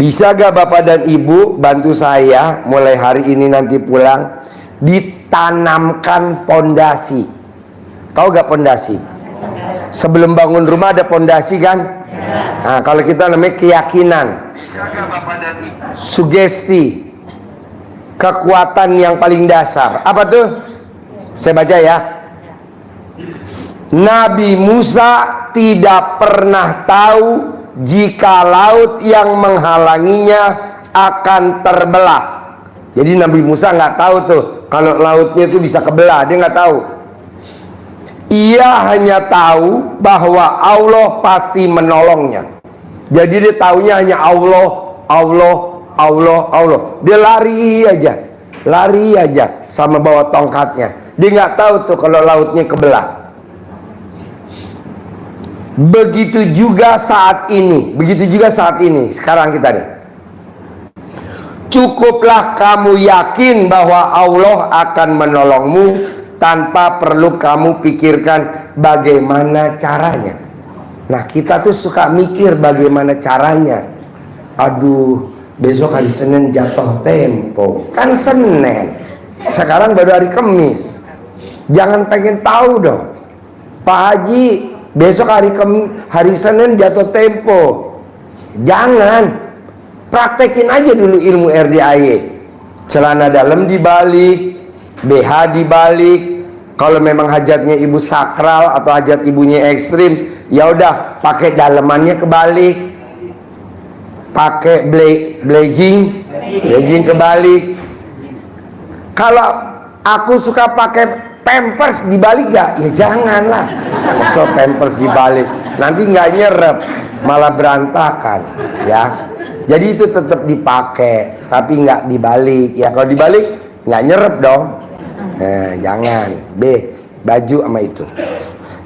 Bisa gak Bapak dan Ibu bantu saya mulai hari ini nanti pulang ditanamkan pondasi? Tahu gak pondasi? Sebelum bangun rumah ada pondasi kan? Nah, kalau kita namanya keyakinan, sugesti, kekuatan yang paling dasar. Apa tuh? Saya baca ya. Nabi Musa tidak pernah tahu jika laut yang menghalanginya akan terbelah. Jadi Nabi Musa nggak tahu tuh kalau lautnya itu bisa kebelah, dia nggak tahu. Ia hanya tahu bahwa Allah pasti menolongnya. Jadi dia taunya hanya Allah, Allah, Allah, Allah. Dia lari aja sama bawa tongkatnya. Dia nggak tahu tuh kalau lautnya kebelah. Begitu juga saat ini, sekarang kita nih. Cukuplah kamu yakin bahwa Allah akan menolongmu tanpa perlu kamu pikirkan bagaimana caranya. Nah, kita tuh suka mikir bagaimana caranya. Aduh, besok hari Senin jatuh tempo. Kan Senin. Sekarang baru hari Kamis. Jangan pengen tahu dong. Pak Haji, besok hari Senin jatuh tempo. Jangan. Praktekin aja dulu ilmu RDAY. Celana dalam dibalik, BH dibalik. Kalau memang hajatnya ibu sakral atau hajat ibunya ekstrim, ya udah pakai dalemannya kebalik. Pakai blazing kebalik. Kalau aku suka pakai pampers dibalik gak? Ya janganlah. So pampers dibalik, nanti nggak nyerep, malah berantakan, ya. Jadi itu tetap dipakai, tapi nggak dibalik. Ya kalau dibalik nggak nyerep dong. Nah, jangan. Baju sama itu.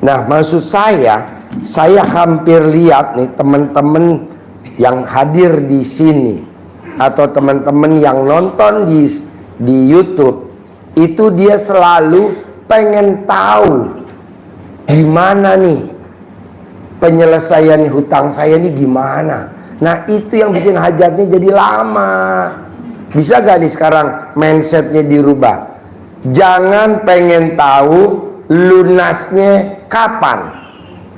Nah, maksud saya hampir lihat nih teman-teman yang hadir di sini atau teman-teman yang nonton di YouTube itu dia selalu pengen tahu gimana nih penyelesaian hutang saya nih gimana. Nah, itu yang bikin hajatnya jadi lama. Bisa gak nih sekarang mindsetnya dirubah? Jangan pengen tahu lunasnya kapan,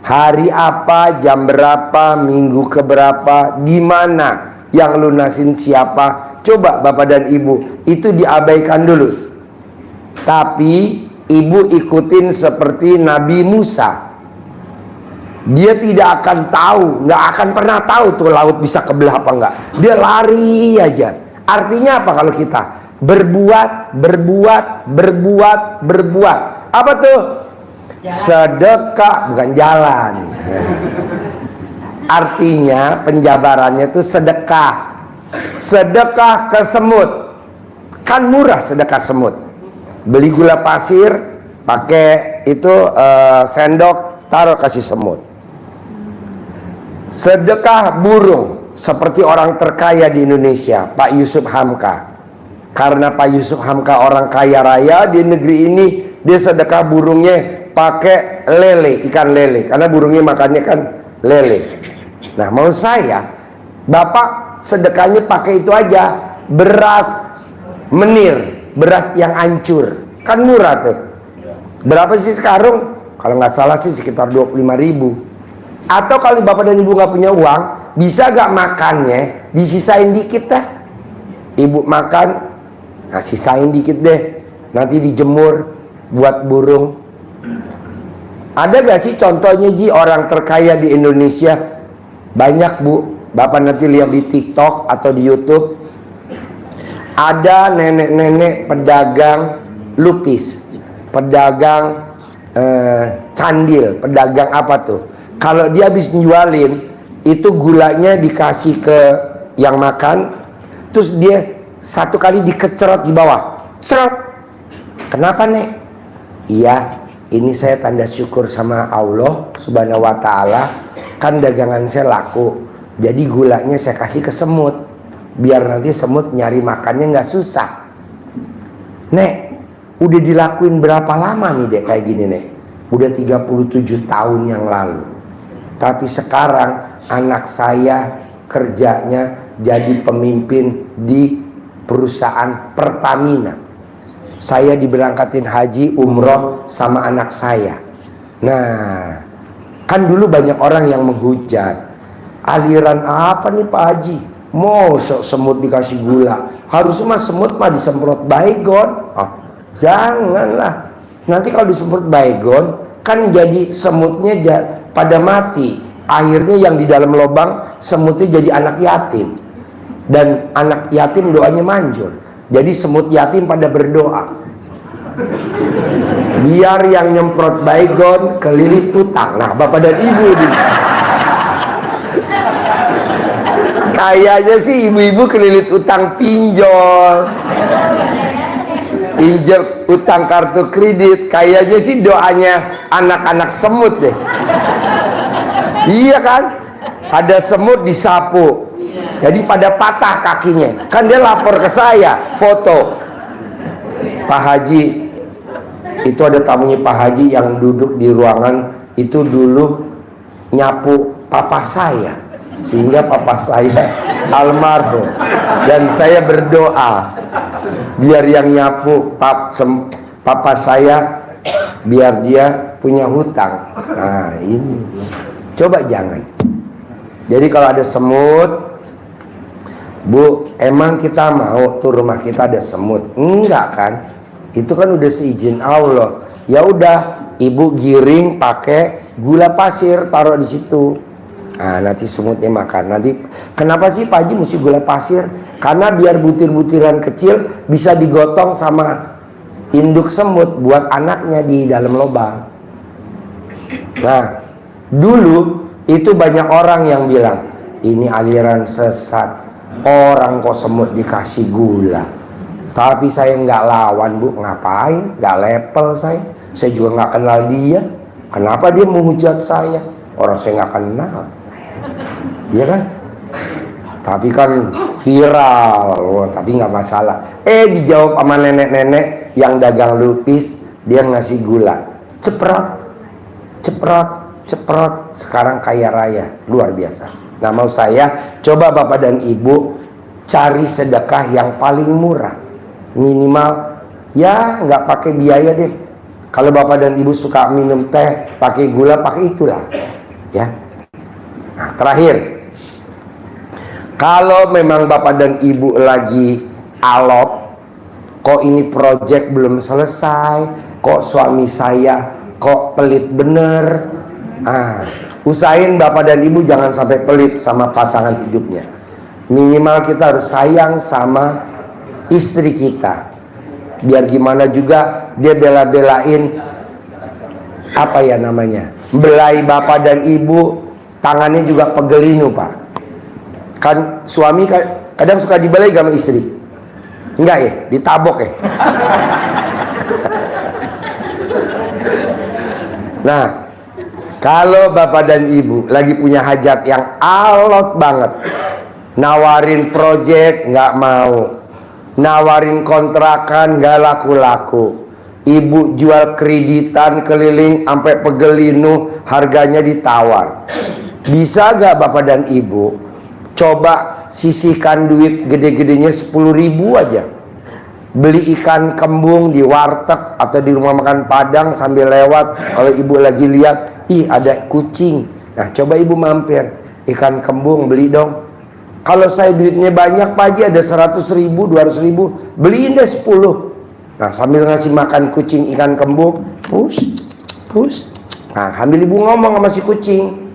hari apa, jam berapa, minggu keberapa, di mana, yang lunasin siapa. Coba Bapak dan Ibu, itu diabaikan dulu. Tapi Ibu ikutin seperti Nabi Musa. Dia tidak akan tahu, nggak akan pernah tahu tuh laut bisa kebelah apa enggak. Dia lari aja. Artinya apa kalau kita? Berbuat. Apa tuh? Sedekah, bukan jalan. Artinya penjabarannya tuh sedekah. Sedekah ke semut. Kan murah sedekah semut. Beli gula pasir, pakai itu sendok, taruh kasih semut. Sedekah burung, seperti orang terkaya di Indonesia, Pak Yusuf Hamka. Karena Pak Yusuf Hamka orang kaya raya di negeri ini, dia sedekah burungnya pakai lele, ikan lele, karena burungnya makannya kan lele. Nah, mau saya, Bapak sedekahnya pakai itu aja, beras menir, beras yang hancur, kan murah tuh. Berapa sih sekarang? Kalau nggak salah sih sekitar 25.000. Atau kalau Bapak dan Ibu nggak punya uang, bisa gak makannya disisain dikit dah. Ibu makan, nah sisain dikit deh, nanti dijemur buat burung. Ada gak sih contohnya Ji orang terkaya di Indonesia? Banyak Bu, Bapak nanti lihat di TikTok atau di YouTube. Ada nenek-nenek pedagang lupis, pedagang candil, pedagang apa tuh? Kalau dia habis jualin, itu gulanya dikasih ke yang makan, terus dia satu kali dikecerot di bawah. Cerot. Kenapa Nek? Iya, ini saya tanda syukur sama Allah Subhanahu wa ta'ala. Kan dagangan saya laku, jadi gulanya saya kasih ke semut, biar nanti semut nyari makannya nggak susah. Nek, udah dilakuin berapa lama nih Dek kayak gini Nek? Udah 37 tahun yang lalu. Tapi sekarang anak saya kerjanya jadi pemimpin di perusahaan Pertamina. Saya diberangkatin haji umroh sama anak saya. Nah, kan dulu banyak orang yang menghujat, aliran apa nih Pak Haji? Mau semut dikasih gula, harusnya mah semut mah disemprot baygon. Janganlah, nanti kalau disemprot baygon kan jadi semutnya pada mati. Akhirnya yang di dalam lubang semutnya jadi anak yatim, dan anak yatim doanya manjur. Jadi semut yatim pada berdoa, biar yang nyemprot baygon kelilit utang. Nah, Bapak dan Ibu nih, kayaknya sih ibu-ibu kelilit utang pinjol, pinjol utang kartu kredit. Kayaknya sih doanya anak-anak semut deh. Iya kan? Ada semut disapu, jadi pada patah kakinya. Kan dia lapor ke saya, foto. Pak Haji, itu ada tamunya Pak Haji yang duduk di ruangan itu dulu nyapu papa saya, sehingga papa saya almarhum. Dan saya berdoa biar yang nyapu papa saya, biar dia punya hutang. Nah ini, coba jangan. Jadi kalau ada semut, Bu, emang kita mau tuh rumah kita ada semut? Enggak kan? Itu kan udah seizin Allah. Ya udah, ibu giring pakai gula pasir, taruh di situ. Nah, nanti semutnya makan. Nanti kenapa sih Pak Haji mesti gula pasir? Karena biar butir-butiran kecil bisa digotong sama induk semut buat anaknya di dalam lubang. Nah, dulu itu banyak orang yang bilang ini aliran sesat. Orang kok semut dikasih gula. Tapi saya nggak lawan, Bu. Ngapain? Nggak level saya. Saya juga nggak kenal dia. Kenapa dia menghujat saya? Orang saya nggak kenal. Iya kan? Tapi kan viral. Wah, tapi nggak masalah. Dijawab sama nenek-nenek yang dagang lupis. Dia ngasih gula. Ceprot, ceprot, ceprot. Sekarang kaya raya. Luar biasa. Nah, mau saya coba Bapak dan Ibu cari sedekah yang paling murah, minimal ya nggak pakai biaya deh. Kalau Bapak dan Ibu suka minum teh pakai gula, pakai itulah ya. Nah, terakhir, kalau memang Bapak dan Ibu lagi alot, kok ini project belum selesai, kok suami saya kok pelit bener, usahain Bapak dan Ibu jangan sampai pelit sama pasangan hidupnya. Minimal kita harus sayang sama istri kita. Biar gimana juga dia bela-belain apa ya namanya, belai Bapak dan Ibu, tangannya juga pegelinu Pak. Kan suami kadang suka dibelai sama istri. Enggak ya? Ditabok ya? Nah, kalau Bapak dan Ibu lagi punya hajat yang alot banget, nawarin project nggak mau, nawarin kontrakan nggak laku-laku, Ibu jual kreditan keliling sampai pegelinu, harganya ditawar. Bisa nggak Bapak dan Ibu coba sisihkan duit gede-gedenya 10.000 aja, beli ikan kembung di warteg atau di rumah makan Padang sambil lewat. Kalau Ibu lagi lihat, ih ada kucing, nah coba Ibu mampir, ikan kembung beli dong. Kalau saya duitnya banyak Pak Haji, ada 100.000, 200.000, beliin deh 10. Nah sambil ngasih makan kucing ikan kembung, push, push. Nah sambil Ibu ngomong sama si kucing,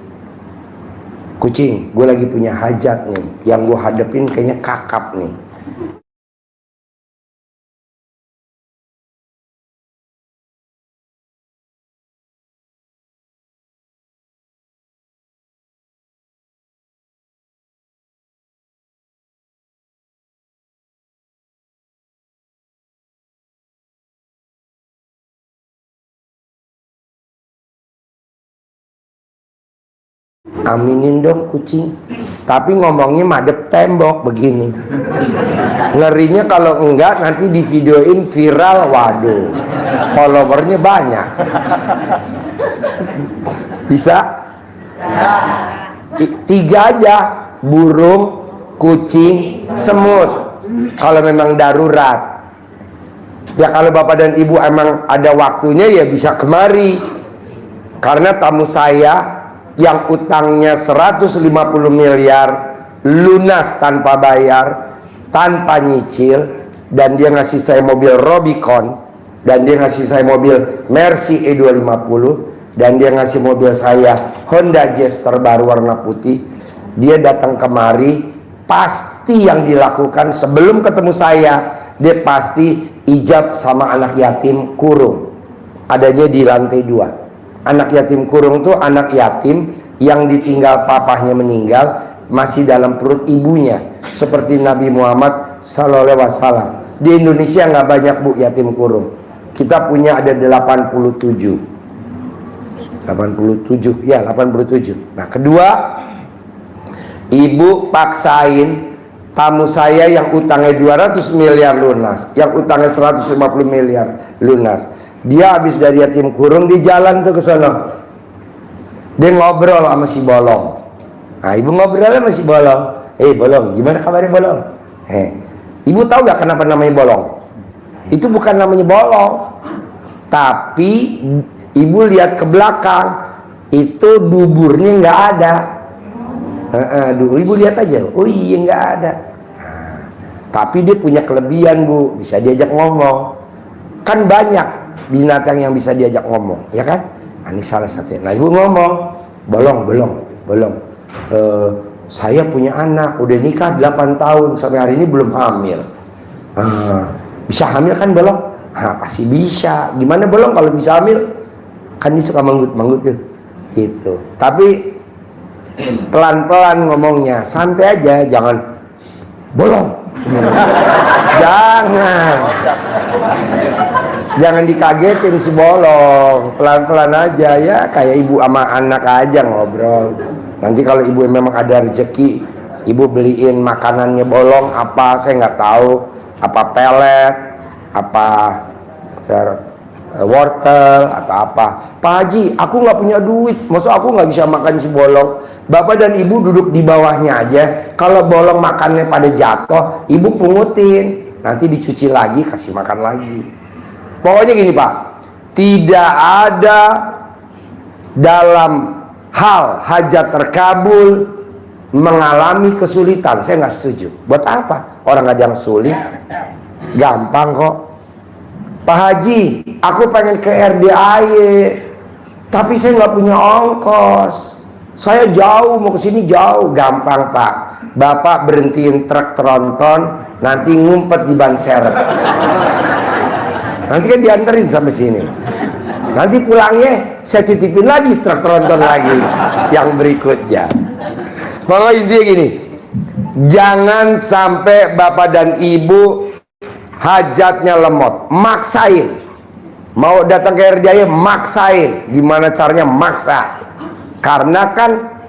kucing, gue lagi punya hajat nih, yang gue hadepin kayaknya kakap nih. Aminin dong kucing. Tapi ngomongnya madep tembok begini. Ngerinya kalau enggak nanti di videoin viral, waduh, followernya banyak. Bisa? 3 aja, burung, kucing, semut. Kalau memang darurat. Ya kalau bapak dan ibu emang ada waktunya ya bisa kemari. Karena tamu saya yang utangnya 150 miliar lunas tanpa bayar, tanpa nyicil, dan dia ngasih saya mobil Rubicon, dan dia ngasih saya mobil Mercy E250, dan dia ngasih mobil saya Honda Jazz terbaru warna putih. Dia datang kemari, pasti yang dilakukan sebelum ketemu saya, dia pasti ijab sama anak yatim kurung, adanya di lantai 2. Anak yatim kurung tuh anak yatim yang ditinggal papahnya meninggal, masih dalam perut ibunya, seperti Nabi Muhammad SAW. Di Indonesia nggak banyak bu yatim kurung. Kita punya ada 87. Nah kedua, ibu paksain tamu saya yang utangnya 200 miliar lunas, yang utangnya 150 miliar lunas. Dia habis dari yatim kurung, di jalan tuh ke sana. Dia ngobrol sama si Bolong. Nah, ibu ngobrol sama si Bolong. Bolong, gimana kabarnya Bolong? Ibu tahu gak kenapa namanya Bolong? Itu bukan namanya Bolong, tapi ibu lihat ke belakang, itu duburnya nggak ada. Ibu lihat aja, oh iya nggak ada. Tapi dia punya kelebihan bu, bisa diajak ngomong. Kan banyak binatang yang bisa diajak ngomong, ya kan? Ini salah satunya. Nah ibu ngomong, Bolong. Saya punya anak, udah nikah 8 tahun, sampai hari ini belum hamil. Bisa hamil kan Bolong? Pasti bisa. Gimana Bolong kalau bisa hamil? Kan dia suka manggut tuh, gitu. Tapi pelan-pelan ngomongnya, santai aja, jangan Bolong. Jangan dikagetin si Bolong, pelan-pelan aja ya, kayak ibu sama anak aja ngobrol. Nanti kalau ibu memang ada rezeki, ibu beliin makanannya Bolong apa, saya nggak tahu, apa pelet, apa wortel atau apa. Pak Haji, aku nggak punya duit, maksud aku nggak bisa makan si Bolong. Bapak dan ibu duduk di bawahnya aja, kalau Bolong makannya pada jatuh, ibu pungutin, nanti dicuci lagi, kasih makan lagi. Pokoknya gini Pak, tidak ada dalam hal hajat terkabul mengalami kesulitan. Saya nggak setuju. Buat apa? Orang ada yang sulit, gampang kok. Pak Haji, aku pengen ke RDAY, tapi saya nggak punya ongkos. Saya jauh, mau ke sini jauh. Gampang Pak. Bapak berhentiin truk tronton, nanti ngumpet di ban serep. Nanti kan dianterin sampai sini. Nanti pulangnya saya titipin lagi truk tronton lagi yang berikutnya. Pokoknya intinya gini, jangan sampai bapak dan ibu hajatnya lemot, maksain. Mau datang ke RDAY, maksain. Gimana caranya? Maksa. Karena kan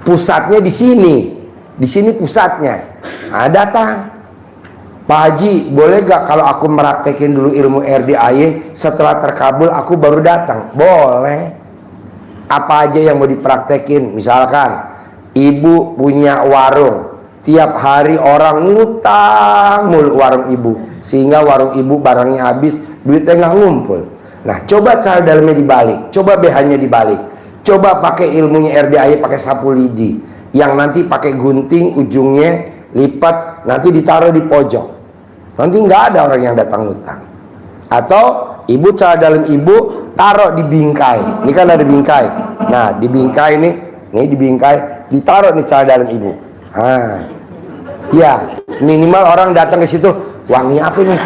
pusatnya di sini pusatnya. Nah, datang. Pak Haji, boleh gak kalau aku meraktekin dulu ilmu RDAY, setelah terkabul aku baru datang? Boleh. Apa aja yang mau dipraktekin? Misalkan ibu punya warung, tiap hari orang ngutang mulu warung ibu, sehingga warung ibu barangnya habis, duitnya nggak ngumpul. Nah coba cara dalamnya dibalik, coba BH-nya dibalik, coba pakai ilmunya RDAY, pakai sapu lidi yang nanti pakai gunting, ujungnya lipat, nanti ditaruh di pojok, nanti nggak ada orang yang datang ngutang. Atau ibu cara dalam ibu taruh di bingkai, ini kan ada bingkai, nah di bingkai ini di bingkai ditaruh nih cara dalam ibu. Ya minimal orang datang ke situ, wangi apa nih?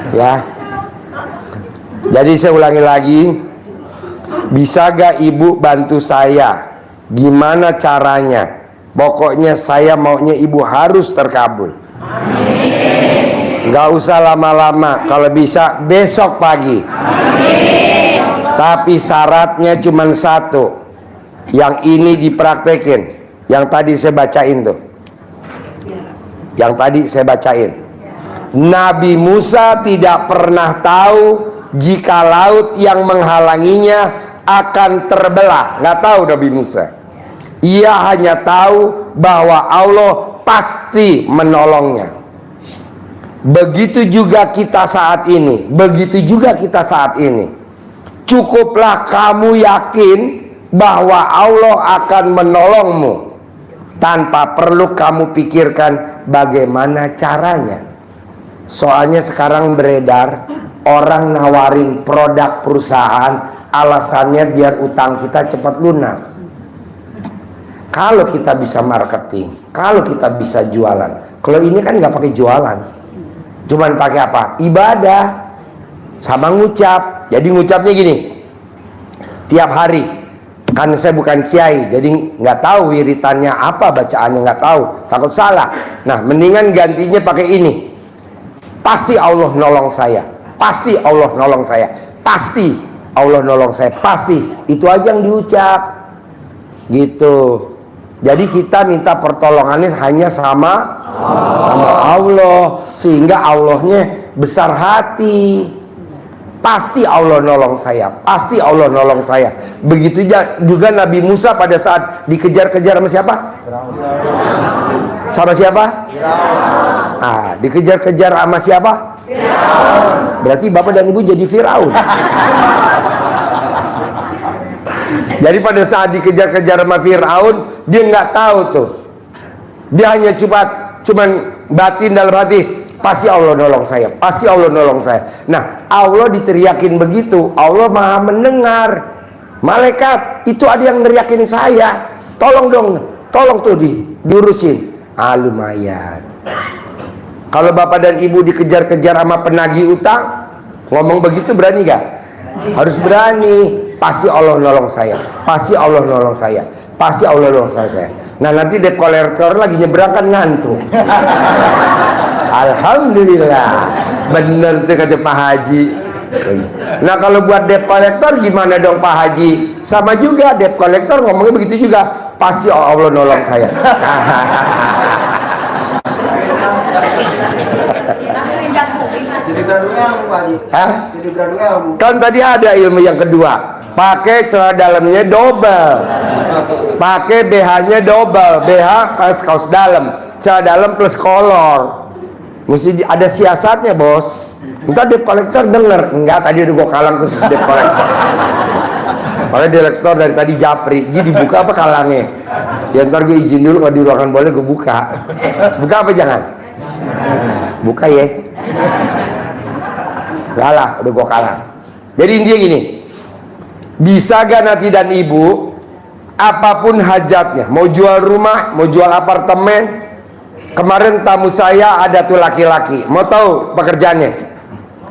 Ya, jadi saya ulangi lagi, bisa gak ibu bantu saya? Gimana caranya? Pokoknya saya maunya ibu harus terkabul. Gak usah lama-lama, kalau bisa besok pagi. Tapi syaratnya cuma satu, yang ini dipraktekin, yang tadi saya bacain tuh, yang tadi saya bacain. Nabi Musa tidak pernah tahu jika laut yang menghalanginya akan terbelah. Nggak tahu Nabi Musa. Ia hanya tahu bahwa Allah pasti menolongnya. Begitu juga kita saat ini. Begitu juga kita saat ini. Cukuplah kamu yakin bahwa Allah akan menolongmu, tanpa perlu kamu pikirkan bagaimana caranya. Soalnya sekarang beredar orang nawarin produk perusahaan, alasannya biar utang kita cepat lunas. Kalau kita bisa marketing, kalau kita bisa jualan. Kalau ini kan nggak pakai jualan, cuman pakai apa? Ibadah sama ngucap. Jadi ngucapnya gini, tiap hari. Kan saya bukan kiai, jadi nggak tahu wiritannya apa, bacaannya nggak tahu, takut salah. Nah, mendingan gantinya pakai ini. Pasti Allah nolong saya, pasti Allah nolong saya, pasti Allah nolong saya, pasti. Itu aja yang diucap, gitu. Jadi kita minta pertolongannya hanya sama Allah, sehingga Allahnya besar hati. Pasti Allah nolong saya, pasti Allah nolong saya. Begitu juga Nabi Musa pada saat dikejar-kejar sama siapa? Sama siapa? Ah, dikejar-kejar sama siapa? Berarti bapak dan ibu jadi Firaun. Jadi pada saat dikejar-kejar sama Firaun, dia nggak tahu tuh. Dia hanya cuman batin dalam hati, pasti Allah nolong saya, pasti Allah nolong saya. Nah, Allah diteriakin begitu, Allah maha mendengar. Malaikat itu ada yang neriakin saya, tolong dong, tolong tuh diurusin. Ah, lumayan. Kalau bapak dan ibu dikejar-kejar sama penagih utang, ngomong begitu berani gak? Harus berani. Pasti Allah nolong saya, pasti Allah nolong saya, pasti Allah nolong saya. Nah, nanti debt collector lagi nyebrang kan ngantuk. Alhamdulillah, bener tuh kata Pak Haji. Nah, kalau buat debt collector gimana dong Pak Haji? Sama juga, debt collector ngomongnya begitu juga, pasti Allah nolong saya. Kan tadi ada ilmu yang kedua, pakai celana dalamnya double, pakai BH-nya double, BH plus kaos dalam, celana dalam plus kolor. Mesti ada siasatnya, bos. Entar debt collector denger, enggak, tadi udah gua kalang khusus debt collector. Padahal direktur dari tadi japri, jadi dibuka apa kalangnya? Ya ntar gue izin dulu, kalau di ruangan boleh gue buka. Buka apa jangan? Buka ya. Enggak lah, udah gue kalang. Jadi intinya gini, bisa gak nanti dan ibu, apapun hajatnya, mau jual rumah, mau jual apartemen. Kemarin tamu saya ada tuh laki-laki, mau tahu pekerjaannya?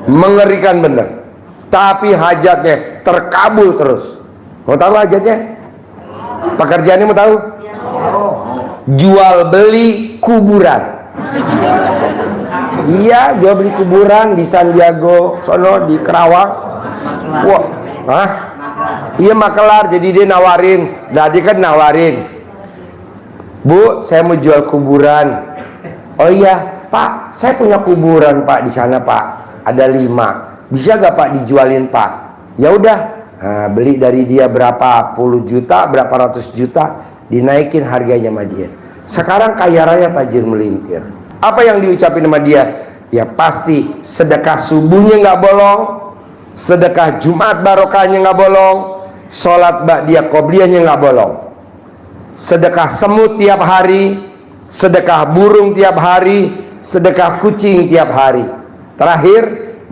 Mengerikan bener. Tapi hajatnya terkabul terus. Mau tahu hajatnya? Pekerjaannya mau tahu? Jual beli kuburan. Iya, jual beli kuburan di San Diego, sono di Kerawang. Wah, hah? Iya, makelar. Jadi dia nawarin. Nah, dia kan nawarin, Bu, saya mau jual kuburan. Oh iya, Pak, saya punya kuburan Pak di sana Pak. Ada 5. Bisa gak Pak dijualin Pak? Ya udah, nah, beli dari dia berapa puluh juta, berapa ratus juta, dinaikin harganya sama dia. Sekarang kaya raya tajir melintir. Apa yang diucapin sama dia? Ya pasti sedekah subuhnya nggak bolong, sedekah Jumat barokahnya nggak bolong, sholat ba'diyah qobliyahnya nggak bolong, sedekah semut tiap hari, sedekah burung tiap hari, sedekah kucing tiap hari. Terakhir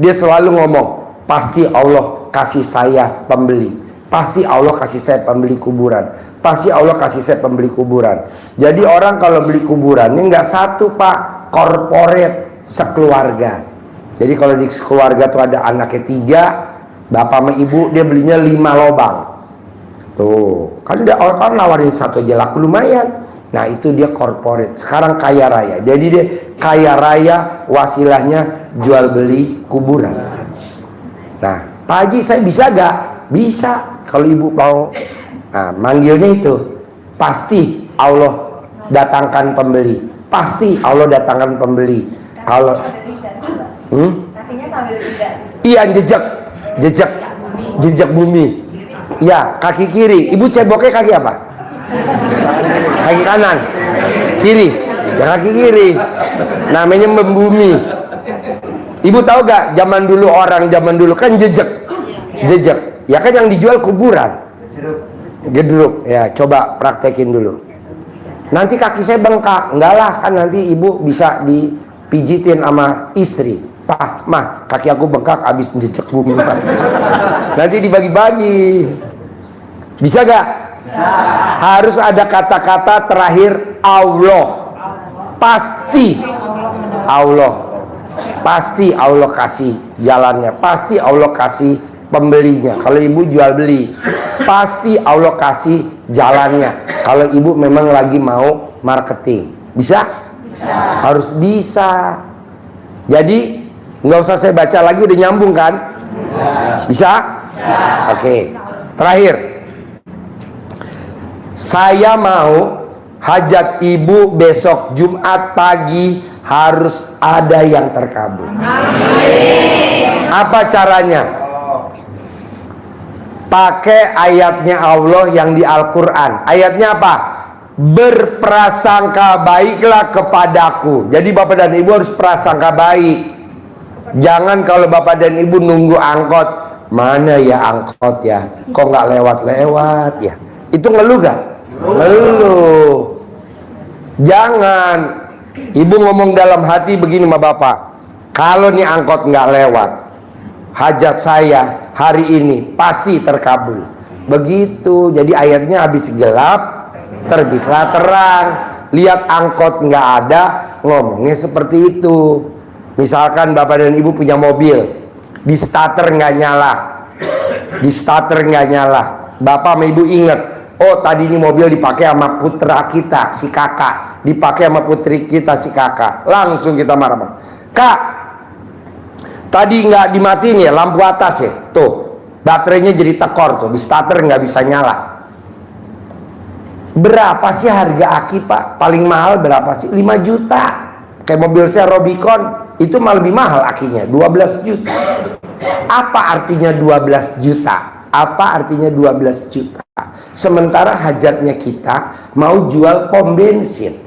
dia selalu ngomong, pasti Allah kasih saya pembeli, pasti Allah kasih saya pembeli kuburan, pasti Allah kasih saya pembeli kuburan. Jadi orang kalau beli kuburannya nggak satu Pak, korporat, sekeluarga. Jadi kalau di keluarga tuh ada anaknya 3, bapak sama ibu, dia belinya 5 lobang. Tuh, kan dia orang nawarin 1 aja laku lumayan. Nah itu dia korporat. Sekarang kaya raya. Jadi dia kaya raya, wasilahnya jual beli kuburan. Nah, Pak Haji saya bisa gak? Bisa, kalau ibu mau. Nah, manggilnya itu, pasti Allah datangkan pembeli, pasti Allah datangkan pembeli. Kalau Kakinya sambil tidak. iya, jejak bumi. Ya, kaki kiri. Ibu ceboknya kaki apa? Kaki kanan. Kiri. Ya kaki kiri. Namanya membumi. Ibu tahu gak, zaman dulu kan jejak. Ya kan yang dijual kuburan. Gedruk. Ya, coba praktekin dulu. Nanti kaki saya bengkak. Enggak lah, kan nanti ibu bisa dipijitin sama istri. Pak, mah, kaki aku bengkak habis jejak bumi. Nanti dibagi-bagi. Bisa gak? Bisa. Harus ada kata-kata terakhir Allah. Pasti Allah. Pasti Allah kasih jalannya. Pasti Allah kasih pembelinya. Kalau ibu jual beli, pasti Allah kasih jalannya. Kalau ibu memang lagi mau marketing, bisa? Bisa. Harus bisa. Jadi nggak usah saya baca lagi, udah nyambung kan? Bisa? Bisa. Oke. Terakhir, saya mau hajat ibu besok Jumat pagi harus ada yang terkabul. Amin. Apa caranya? Pakai ayatnya Allah yang di Al-Quran. Ayatnya apa? Berprasangka baiklah kepadaku. Jadi bapak dan ibu harus prasangka baik. Jangan kalau bapak dan ibu nunggu angkot, mana ya angkot ya, kok nggak lewat-lewat ya. Itu ngeluh gak? Ngeluh. Jangan. Ibu ngomong dalam hati begini sama bapak, kalau nih angkot nggak lewat, hajat saya hari ini pasti terkabul. Begitu. Jadi ayatnya habis gelap terbitlah terang. Lihat angkot nggak ada, ngomongnya seperti itu. Misalkan bapak dan ibu punya mobil, di starter nggak nyala, bapak sama ibu inget, oh tadi ini mobil dipakai sama putra kita si kakak, dipakai sama putri kita si kakak. Langsung kita marah, Kak, tadi nggak dimatiin ya lampu atas ya, tuh baterainya jadi tekor tuh, di starter nggak bisa nyala. Berapa sih harga aki pak? Paling mahal berapa sih? 5 juta. Kayak mobil saya Robicon itu malah lebih mahal akinya, 12 juta. Apa artinya 12 juta? Apa artinya 12 juta? Sementara hajatnya kita mau jual pom bensin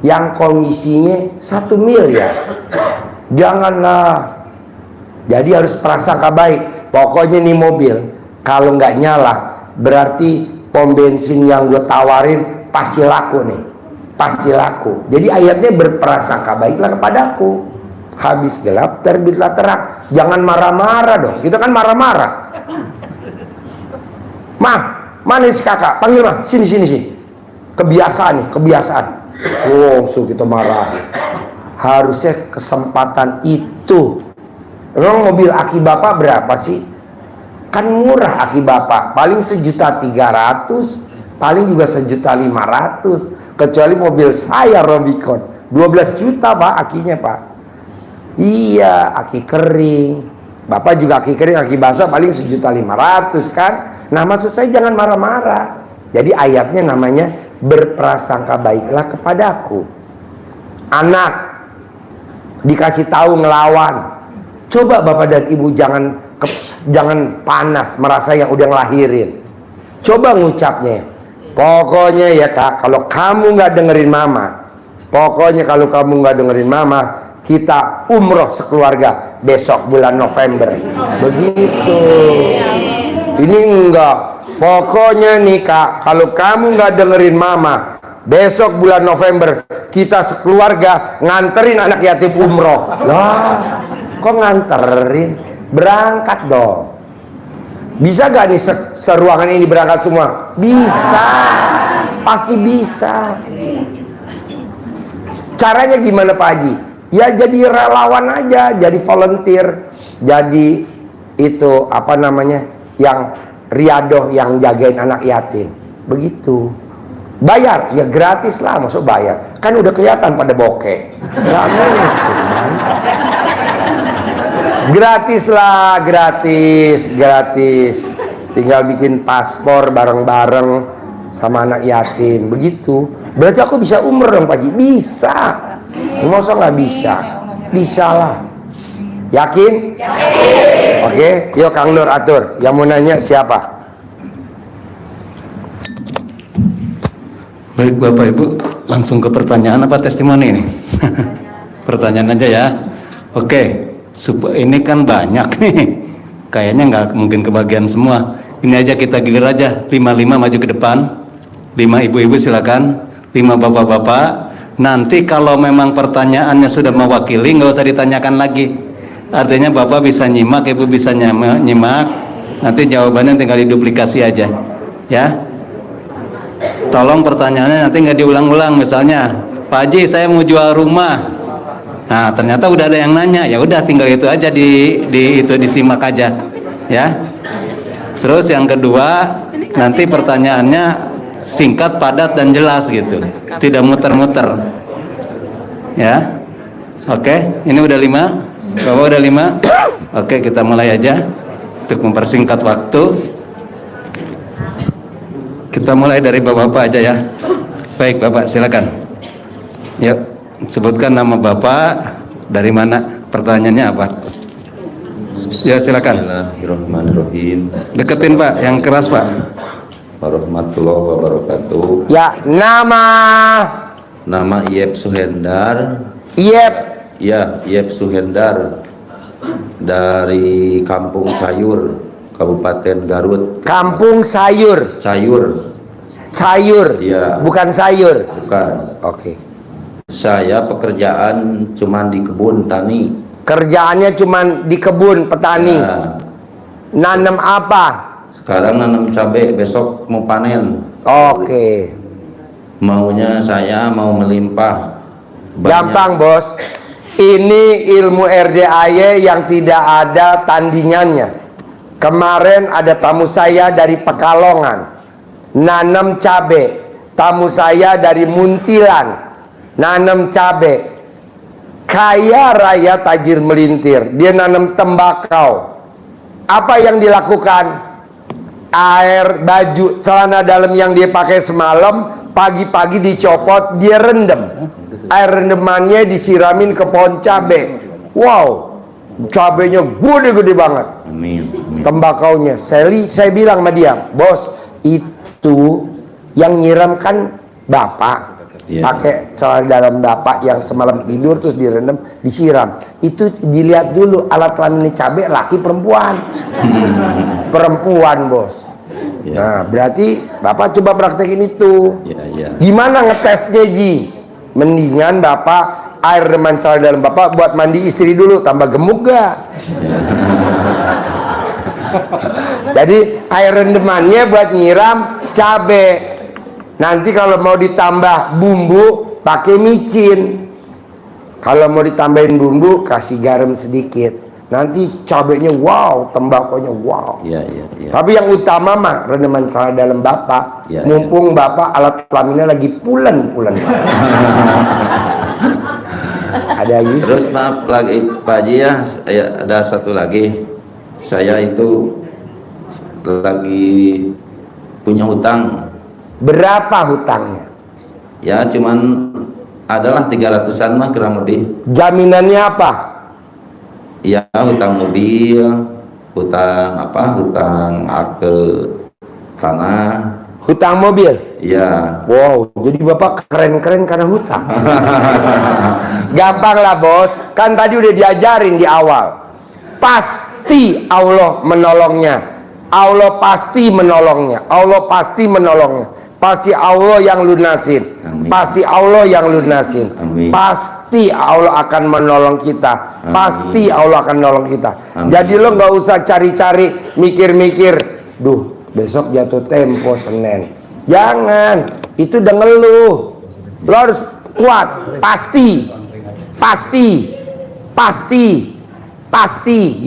yang komisinya 1 miliar. Janganlah. Jadi harus prasangka baik. Pokoknya nih mobil kalau nggak nyala berarti pom bensin yang gue tawarin pasti laku nih, pasti laku. Jadi ayatnya berprasangka baiklah kepadaku. Habis gelap terbitlah terang. Jangan marah-marah dong. Kita kan marah-marah. Mah, mana si kakak? Panggil mah. Sini. Kebiasaan nih, kebiasaan. Oh, so kita marah. Harusnya kesempatan itu. Emang mobil aki bapak berapa sih? Kan murah aki bapak. Paling 1.300.000, paling juga 1.500.000. Kecuali mobil saya Robicon 12 juta pak akinya pak. Iya, aki kering. Bapak juga aki kering, aki basah paling 1.500.000 kan. Nah maksud saya jangan marah-marah. Jadi ayatnya namanya berprasangka baiklah kepadaku. Anak dikasih tahu ngelawan, coba bapak dan ibu jangan panas merasa yang udah ngelahirin. Coba ngucapnya, pokoknya ya kak, kalau kamu nggak dengerin mama, pokoknya kalau kamu nggak dengerin mama, kita umroh sekeluarga besok bulan November. Begitu. Ini enggak. Pokoknya nih kak, kalau kamu nggak dengerin mama, besok bulan November kita sekeluarga nganterin anak yatim umroh. Lah, kok nganterin? Berangkat dong. Bisa gak nih seruangan ini berangkat semua? Bisa. Pasti bisa. Caranya gimana Pak Haji? Ya jadi relawan aja, jadi volunteer, jadi itu apa namanya, yang riadoh yang jagain anak yatim. Begitu. Bayar? Ya gratis lah, masuk bayar. Kan udah kelihatan pada bokeh. Gak mungkin. Gratis lah, gratis. Tinggal bikin paspor bareng-bareng sama anak yatim. Begitu. Berarti aku bisa umroh dong Pak Haji? Bisa. Masa nggak bisa? Bisa lah. Yakin? Yakin. Oke, yuk Kang Nur atur. Yang mau nanya siapa? Baik Bapak Ibu, langsung ke pertanyaan apa testimoni ini? Pertanyaan aja ya. Oke, ini kan banyak nih. Kayaknya nggak mungkin kebagian semua. Ini aja kita gilir aja. 5 maju ke depan. 5 ibu-ibu silakan. 5 bapak-bapak. Nanti kalau memang pertanyaannya sudah mewakili, nggak usah ditanyakan lagi. Artinya bapak bisa nyimak, ibu bisa nyimak. Nanti jawabannya tinggal diduplikasi aja, ya. Tolong pertanyaannya nanti nggak diulang-ulang. Misalnya, Pak Haji saya mau jual rumah. Nah ternyata udah ada yang nanya, ya udah tinggal itu aja disimak aja, ya. Terus yang kedua, nanti pertanyaannya singkat, padat dan jelas gitu, tidak muter-muter, ya. Oke, ini udah 5, Bapak udah 5. Oke, kita mulai aja untuk mempersingkat waktu. Kita mulai dari bapak-bapak aja ya. Baik Bapak, silakan. Yuk, sebutkan nama Bapak, dari mana, pertanyaannya apa? Ya silakan. Bismillahirrahmanirrahim. Deketin Pak, yang keras Pak. Warahmatullahi wabarakatuh. Ya, Nama Iep Suhendar. Iep. Ya, Iep Suhendar dari Kampung Sayur, Kabupaten Garut. Kampung Sayur. Sayur. Iya. Bukan sayur. Bukan. Oke. Saya pekerjaan cuman di kebun tani. Kerjaannya cuman di kebun petani. Ya. Nanam apa? Sekarang nanam cabai, besok mau panen. Oke. Maunya saya mau melimpah. Gampang bos. Ini ilmu RDAY yang tidak ada tandingannya. Kemarin ada tamu saya dari Pekalongan, nanam cabe. Tamu saya dari Muntilan, nanam cabe. Kaya raya tajir melintir, dia nanam tembakau. Apa yang dilakukan? Air, baju, celana dalam yang dia pakai semalam, pagi-pagi dicopot, dia rendam. Air rendemannya disiramin ke pohon cabe. Wow, cabenya gede-gede banget. Amin. Tembakaunya, saya bilang sama dia, bos, itu yang nyiram kan bapak. Iya. Pakai celana dalam bapak yang semalam tidur terus direndam, disiram. Itu dilihat dulu alat kelamin cabai, laki perempuan. Perempuan bos. Ya. Nah berarti bapak coba praktekin itu. Ya. Gimana ngetesnya Ji? Mendingan bapak air reman celana dalam bapak buat mandi istri dulu, tambah gemuk gak? Jadi air rendemannya buat nyiram cabe. Nanti kalau mau ditambah bumbu pakai micin. Kalau mau ditambahin bumbu kasih garam sedikit. Nanti cabenya wow, tembakonya wow. Ya. Tapi yang utama mah rendeman celana dalam bapak. Ya, Mumpung bapak alat kelaminnya lagi pulen-pulen. Ada lagi? Terus maaf lagi Pak Haji ya, ada satu lagi. Saya itu lagi punya hutang. Berapa hutangnya? Ya cuman adalah 300-an mah kurang lebih. Jaminannya apa? Ya hutang mobil, hutang akte tanah. Hutang mobil? Iya. Wow, jadi bapak keren-keren karena hutang. Gampang lah bos, kan tadi udah diajarin di awal. Pasti Allah menolongnya. Allah pasti menolongnya. Allah pasti menolongnya. Pasti Allah yang lunasin. Amin. Pasti Allah yang lunasin. Amin. Pasti Allah akan menolong kita. Amin. Pasti Allah akan menolong kita. Amin. Jadi lo nggak usah cari-cari, mikir-mikir. Duh, besok jatuh tempo Senin. Jangan, itu udah ngeluh. Lo harus kuat. Pasti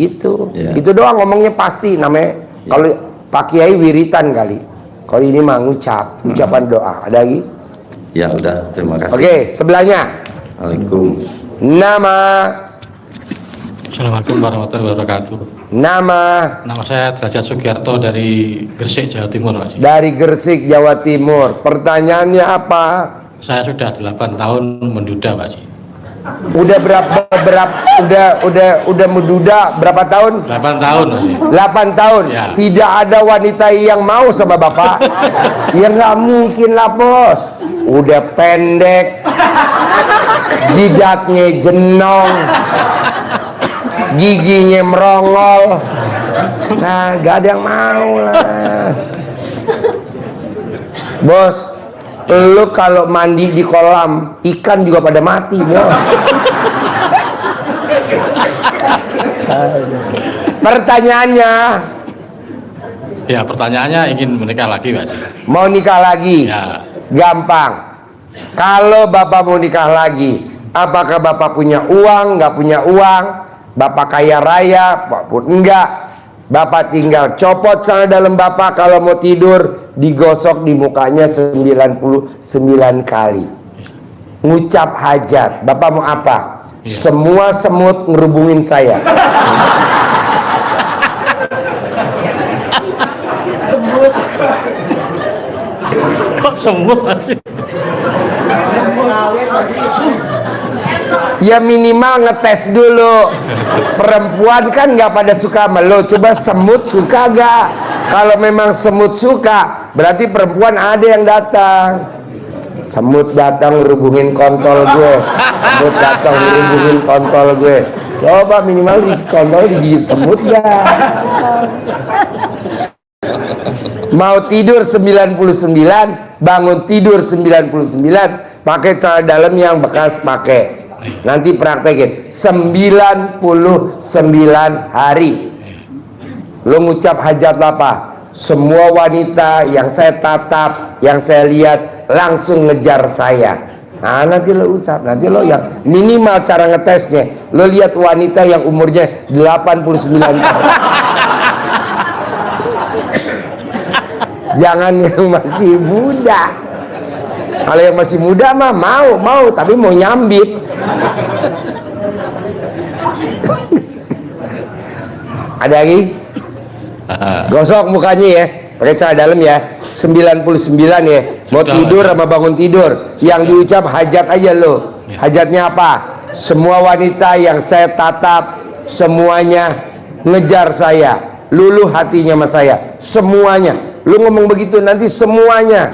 gitu. Yeah. Itu doang ngomongnya pasti namanya. Yeah. Kalau Pak Kiai wiritan kali. Kalau ini mah ngucap, ucapan doa. Ada lagi? Ya udah, terima kasih. Oke, sebelahnya. Waalaikumsalam. Nama. Assalamualaikum warahmatullahi wabarakatuh. Nama saya Derajat Sugiarto dari Gresik, Jawa Timur, Pak. dari Gresik, Jawa Timur. Pertanyaannya apa? Saya sudah 8 tahun menduda, Pak. Udah udah menduda berapa tahun? 8 tahun, Pak. 8 tahun. Ya. Tidak ada wanita yang mau sama bapak. Ya nggak mungkin lah bos. udah pendek, jidatnya jenong, giginya merongol. Nah, gak ada yang mau lah. Bos, lu kalau mandi di kolam ikan juga pada mati, bos. Pertanyaannya, Ya, pertanyaannya ingin menikah lagi, Pak Haji. mau nikah lagi? Ya, Gampang. Kalau bapak mau nikah lagi, apakah bapak punya uang? Nggak punya uang? Bapak kaya raya? Pun enggak. Bapak tinggal copot sana dalam bapak, kalau mau tidur digosok di mukanya 99 kali. Ngucap hajat. Bapak mau apa? Semua semut ngerubungin saya. kok semut Haji? Ya minimal ngetes dulu. Perempuan kan nggak pada suka sama lo. Coba semut suka gak? Kalau memang semut suka, berarti perempuan ada yang datang. Semut datang ngerubungin kontol gue. Semut datang ngerubungin kontol gue. Coba minimal di kontol digigit semut gak? Mau tidur 99, bangun tidur 99, pakai celana dalam yang bekas pakai. Nanti praktekin 99 hari. Lo ngucap hajat apa? Semua wanita yang saya tatap, yang saya lihat langsung ngejar saya. Nah, nanti lo ucap, nanti lo yang minimal cara ngetesnya, lo lihat wanita yang umurnya 89 tahun. Jangan yang masih muda. Kalau yang masih muda mah mau tapi mau nyambit. Ada lagi? Gosok mukanya ya, pakai celana dalam ya. 99 ya. Mau Sudah, tidur Mas. sama bangun tidur, yang diucap hajat aja lo. Hajatnya apa? Semua wanita yang saya tatap, semuanya ngejar saya, luluh hatinya sama saya, semuanya. Lu ngomong begitu nanti semuanya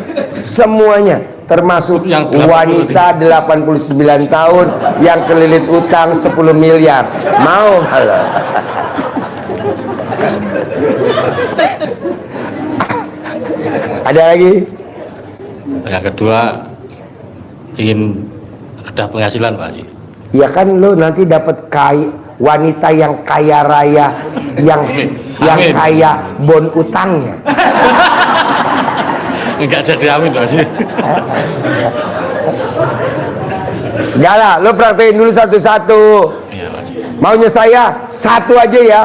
termasuk Yang 80. wanita 89 tahun yang kelilit utang 10 miliar. Mau halo. Ada lagi? Yang kedua, ingin ada penghasilan, Pak Haji. Ya kan lu nanti dapat wanita yang kaya raya, yang Amin. kaya bon utangnya. Enggak jadi amin, Pak Haji. Enggak lah, lu praktekin dulu satu-satu. Iya, Pak Haji. Maunya saya satu aja ya.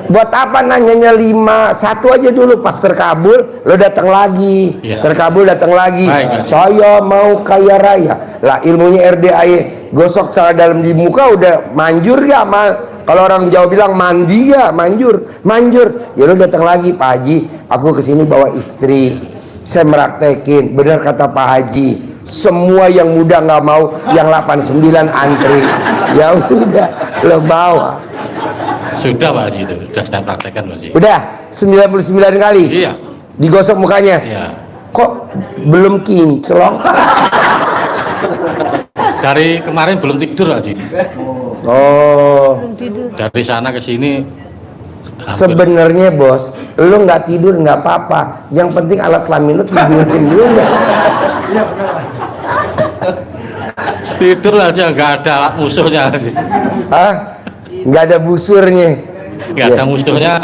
Buat apa nanyanya 5? Satu aja dulu, pas terkabul lo datang lagi. Ya. Terkabul datang lagi. Baik, Mas. Saya mau kaya raya. Lah ilmunya RDAE, gosok cara dalam di muka udah manjur ya. Kalau orang Jawa bilang mandi ya, manjur. Ya lo datang lagi, Pak Haji. Aku kesini bawa istri. Saya meraktekin. Benar kata Pak Haji. Semua yang muda nggak mau, yang 89 antri. Ya udah, lo bawa. Sudah, Pak Haji, itu sudah saya praktekkan, Pak Haji. Udah 99 kali Iya. digosok mukanya. Iya. Kok belum kinclong? Dari kemarin belum tidur, Pak Haji. Oh, Dari sana ke sini sebenarnya bos, lu nggak tidur nggak apa-apa. Yang penting alat kelamin lu tidurin dulu nggak? tidur aja nggak ada musuhnya, Pak Haji. Hah? Nggak ada busurnya. Nggak ada musuhnya.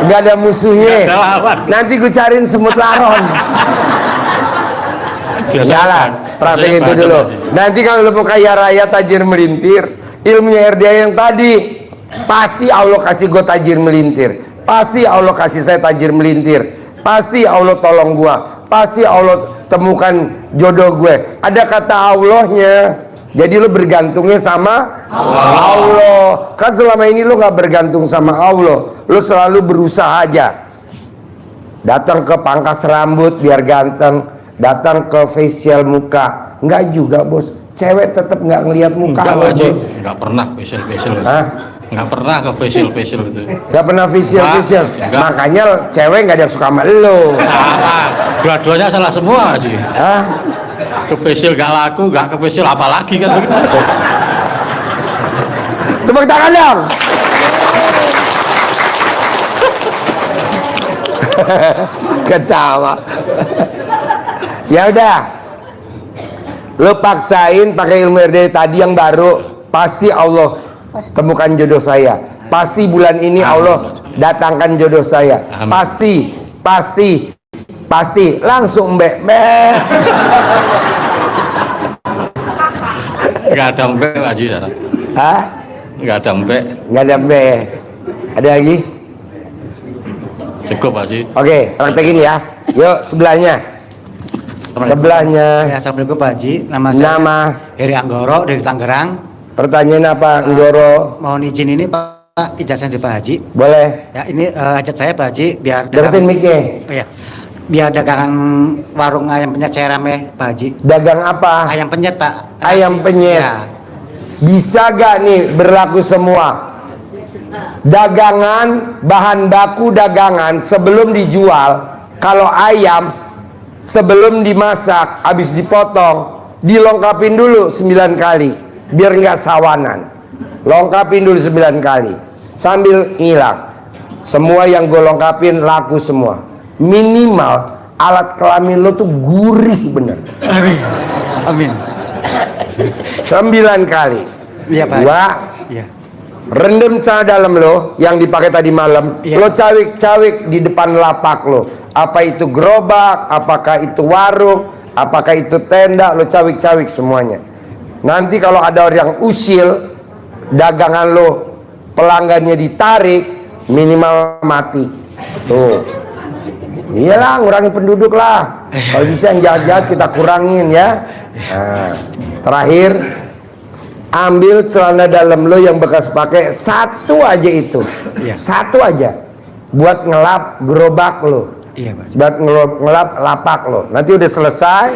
Nggak ada musuhnya. Nggak ada lawan. Nanti gue cariin semut laron. Jalan, praktekin itu dulu. Nanti kalau lu mau kaya raya tajir melintir, ilmunya RDA yang tadi, pasti Allah kasih gue tajir melintir. Pasti Allah kasih saya tajir melintir. Pasti Allah tolong gua. Pasti Allah temukan jodoh gue. Ada kata Allahnya. Jadi lu bergantungnya sama Allah. Kan selama ini lu nggak bergantung sama Allah. Lu selalu berusaha aja. Datang ke pangkas rambut biar ganteng, datang ke facial muka. Enggak juga, bos. Cewek tetap nggak ngelihat muka Enggak, lo, Pak Haji. bos. Enggak pernah facial. Hah? Nggak pernah ke facial itu. Gak pernah facial. Enggak. Makanya cewek gak ada yang suka sama lo. Salah, dua-duanya salah semua sih. Hah? Ke facial nggak laku, nggak ke facial apalagi kan begitu. Tepuk tangan dong. Ketawa. Ya udah, lo paksain pakai ilmu RD tadi yang baru, pasti Allah temukan jodoh saya. Pasti bulan ini Allah datangkan jodoh saya. Amin. Pasti langsung mbek. Nggak ada mbek Pak Haji. Hah? Nggak ada mbek. Nggak ada mbek. Ada lagi? Cukup Pak Haji. Oke, praktekin ya. Yuk sebelahnya. Sebelahnya. Ya, Assalamualaikum Pak Haji. Nama saya Nama. Heri Anggoro dari Tangerang. Pertanyaan apa, Nggoro? Mohon izin ini Pak, ijazah dari Pak Haji. Boleh. Ya, ini hajat saya Pak Haji biar Deketin mic-nya. ya, biar dagangan warung ayam penyet saya rame Pak Haji. Dagang apa? Ayam penyet Pak. Ayam penyet. Ya. Bisa gak nih berlaku semua? Dagangan, bahan baku dagangan sebelum dijual, kalau ayam sebelum dimasak, habis dipotong, dilengkapin dulu 9 kali biar nggak sawanan. Lengkapin dulu 9 kali sambil ngilang. Semua yang gue lengkapin laku semua. Minimal alat kelamin lo tuh gurih bener. Amin. Amin. 9 kali. Iya Pak. Dua, Iya. rendam celana dalam lo yang dipakai tadi malam. Iya. Lo cawik-cawik di depan lapak lo. Apa itu gerobak, apakah itu warung, apakah itu tenda, lo cawik-cawik semuanya. Nanti kalau ada orang yang usil, dagangan lo pelanggannya ditarik, minimal mati. Tuh. Iyalah, ngurangi penduduk lah. Kalau bisa yang jahat-jahat kita kurangin ya. Nah, terakhir, ambil celana dalam lo yang bekas pakai, satu aja itu. Iya. Satu aja. Buat ngelap gerobak lo. Iya Pak. Buat ngelap lapak lo. Nanti udah selesai.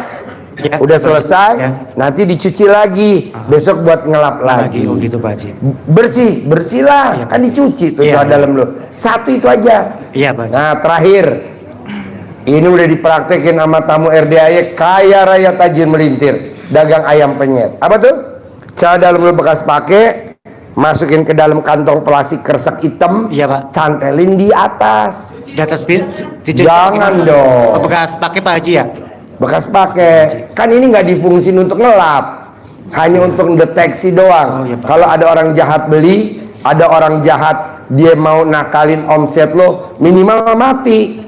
Ya, Udah Pak. selesai, Ya. nanti dicuci lagi. Besok buat ngelap lagi. Oh gitu Pak Haji. Bersih lah. Iya. Kan dicuci tuh Iya, celana iya. dalam lo. Satu itu aja. Iya Pak Haji. Nah terakhir, ini udah dipraktekin sama tamu RDAY kaya raya tajir melintir, dagang ayam penyet. Apa tuh? Celana dalam lo bekas pakai, masukin ke dalam kantong plastik kresek hitam. Iya Pak. Cantelin di atas. Di atas dicuci. Jangan dong. Oh, bekas pakai Pak Haji ya? Bekas pakai. Kan ini nggak difungsin untuk ngelap, hanya untuk deteksi doang. Oh, iya, Pak. Kalau ada orang jahat beli, ada orang jahat dia mau nakalin omset lo, minimal mati.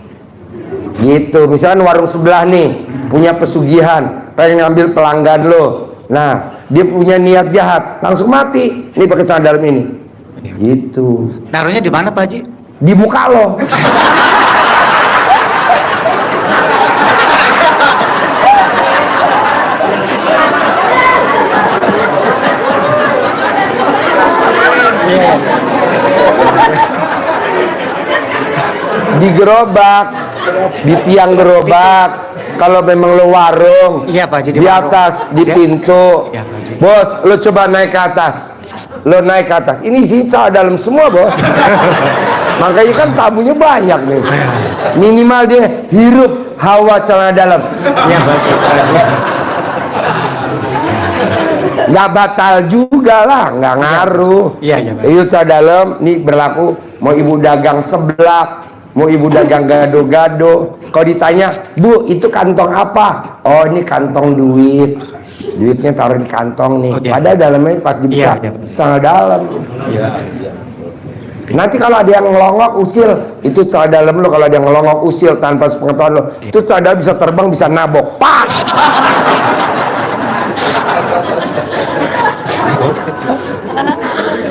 Gitu. Misalkan warung sebelah nih punya pesugihan, pengen ngambil pelanggan lo. Nah, dia punya niat jahat, langsung mati. Ini pakai celana dalam ini. Gitu. Naruhnya di mana Pak Haji? Di muka lo. Di gerobak, di tiang gerobak. Kalau memang lo warung, Iya, Pak Haji, di di warung. atas, di Ya. pintu. Ya, Pak Haji. Bos, lo coba naik ke atas. Lo naik ke atas. Ini sih celana dalam semua, bos. Makanya kan tamunya banyak nih. Minimal dia hirup hawa celana dalam. Iya Pak Haji. Pak Haji. Nggak batal juga lah, nggak ngaruh. Iya, iya, Pak. Itu celana dalam, nih berlaku. Mau ibu dagang seblak, mau ibu dagang gado-gado. Kalau ditanya, Bu, itu kantong apa? Oh, ini kantong duit. Duitnya taruh di kantong nih. Oh, iya. Padahal dalamnya pas dibuka, Iya, iya. celana dalam. Iya Pak Haji. Nanti kalau ada yang ngelongok usil, itu celana dalam lo. Kalau ada yang ngelongok usil tanpa sepengetahuan lo, itu celana dalam bisa terbang, bisa nabok. Pak!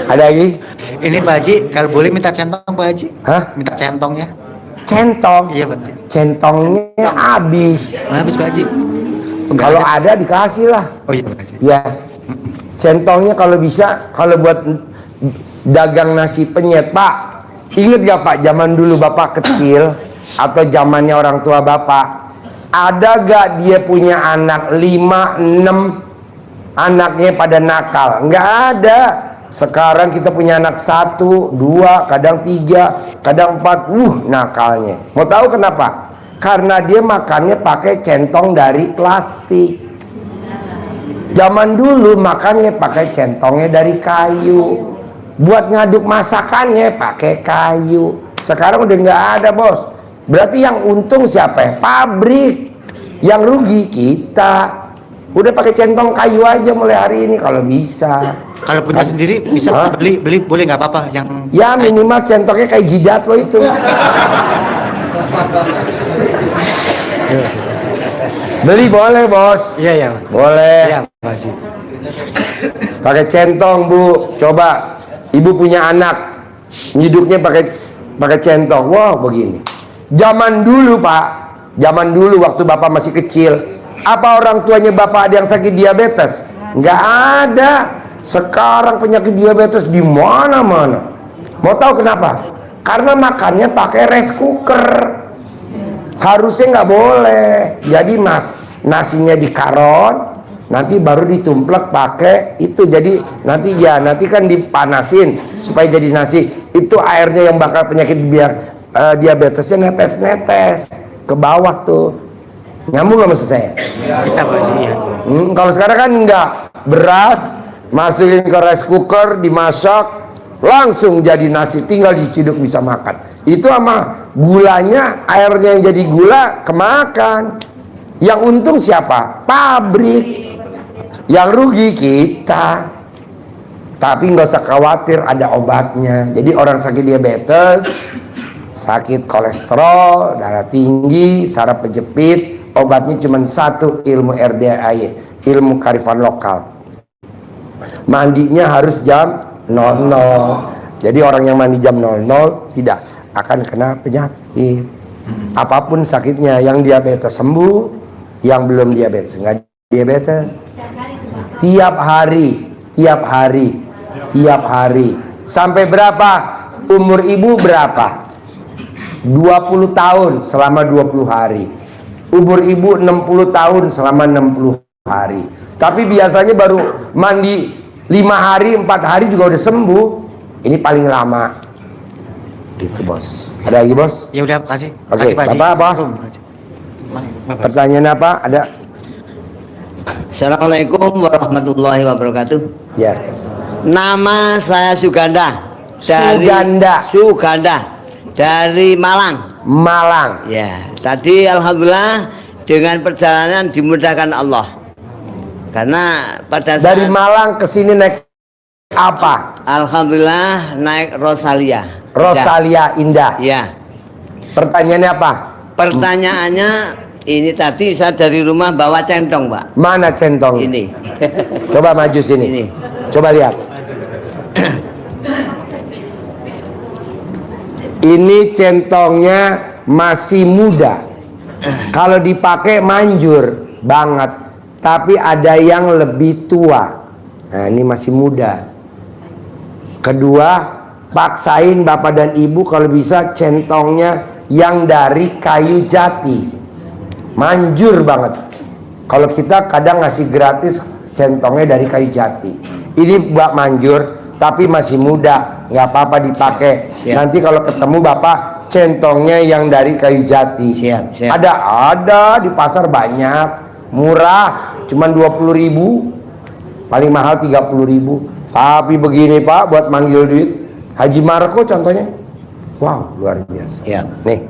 Ada lagi? Ini Pak Haji, kalau boleh minta centong Pak Haji? Hah? Minta centongnya? Centong. Iya Pak Haji. Centongnya habis. Habis Pak Haji. Enggak Kalau ada. ada dikasih lah. Oh iya Pak Haji. Ya. Centongnya kalau bisa, kalau buat dagang nasi penyet, Pak. Ingat gak Pak, zaman dulu Bapak kecil atau zamannya orang tua Bapak, ada gak dia punya anak 5, 6 anaknya pada nakal? Nggak ada. Sekarang kita punya anak 1, 2, kadang 3, kadang 4. Nakalnya. Mau tahu kenapa? Karena dia makannya pakai centong dari plastik. Zaman dulu makannya pakai centongnya dari kayu. Buat ngaduk masakannya pakai kayu. Sekarang udah nggak ada, bos. Berarti yang untung siapa? Pabrik. Yang rugi kita. Udah pakai centong kayu aja mulai hari ini kalau bisa. Kalau punya sendiri bisa Hah? beli boleh nggak apa-apa yang Ya minimal centongnya kayak jidat lo itu. Beli boleh, bos. Iya ya. Boleh. Iya Pak Haji. Pakai centong, Bu. Coba ibu punya anak, hidupnya pakai centong. Wow, begini. Zaman dulu, Pak. Zaman dulu waktu Bapak masih kecil, apa orang tuanya Bapak ada yang sakit diabetes? Nggak ada. Sekarang penyakit diabetes di mana-mana. Mau tahu kenapa? Karena makannya pakai rice cooker. Harusnya nggak boleh. Jadi nasinya dikaron, nanti baru ditumplek pakai itu. Jadi nanti kan dipanasin supaya jadi nasi. Itu airnya yang bakal penyakit diabetesnya netes-netes ke bawah tuh. Nyambung nggak maksud saya? Iya Pak Haji. Iya. Kalau sekarang kan enggak, beras masukin ke rice cooker, dimasak, langsung jadi nasi, tinggal diciduk bisa makan. Itu sama gulanya, airnya yang jadi gula kemakan. Yang untung siapa? Pabrik. Yang rugi kita. Tapi nggak usah khawatir, ada obatnya. Jadi orang sakit diabetes, sakit kolesterol, darah tinggi, saraf kejepit, obatnya cuma satu, ilmu RDAY, ilmu kearifan lokal. Mandinya harus jam 00. Jadi orang yang mandi jam 00 tidak akan kena penyakit. Apapun sakitnya, yang diabetes sembuh, yang belum diabetes nggak diabetes. Tiap hari. Sampai berapa? Umur ibu berapa? 20 tahun selama 20 hari. Umur ibu 60 tahun selama 60 hari. Tapi biasanya baru mandi 5 hari, 4 hari juga udah sembuh. Ini paling lama. Gitu, bos. Ada lagi, bos? Ya udah, kasih. Oke, Pak Haji. Bapak apa? Bapak. Pertanyaan apa? Ada? Assalamualaikum warahmatullahi wabarakatuh. Ya. Nama saya Suganda Suganda. dari Malang. Malang. Ya, tadi alhamdulillah dengan perjalanan dimudahkan Allah. Karena pada saat Dari Malang ke sini naik apa? alhamdulillah naik Rosalia. Rosalia Indah. Ya. Pertanyaannya apa? Pertanyaannya ini tadi saya dari rumah bawa centong, Pak. Mana centong? Ini. Coba maju sini. Ini. Coba lihat. Ini centongnya masih muda. Kalau dipakai manjur banget. Tapi ada yang lebih tua. Nah, ini masih muda. Kedua, paksain bapak dan ibu kalau bisa centongnya yang dari kayu jati. Manjur banget. Kalau kita kadang ngasih gratis centongnya dari kayu jati. Ini buat manjur, tapi masih muda, nggak apa-apa dipakai. Siap. Nanti kalau ketemu bapak, centongnya yang dari kayu jati. Siap, siap. Ada di pasar banyak, murah, cuman 20.000, paling mahal 30.000. Tapi begini Pak, buat manggil duit, Haji Marco contohnya, wow luar biasa. Ya. Nih,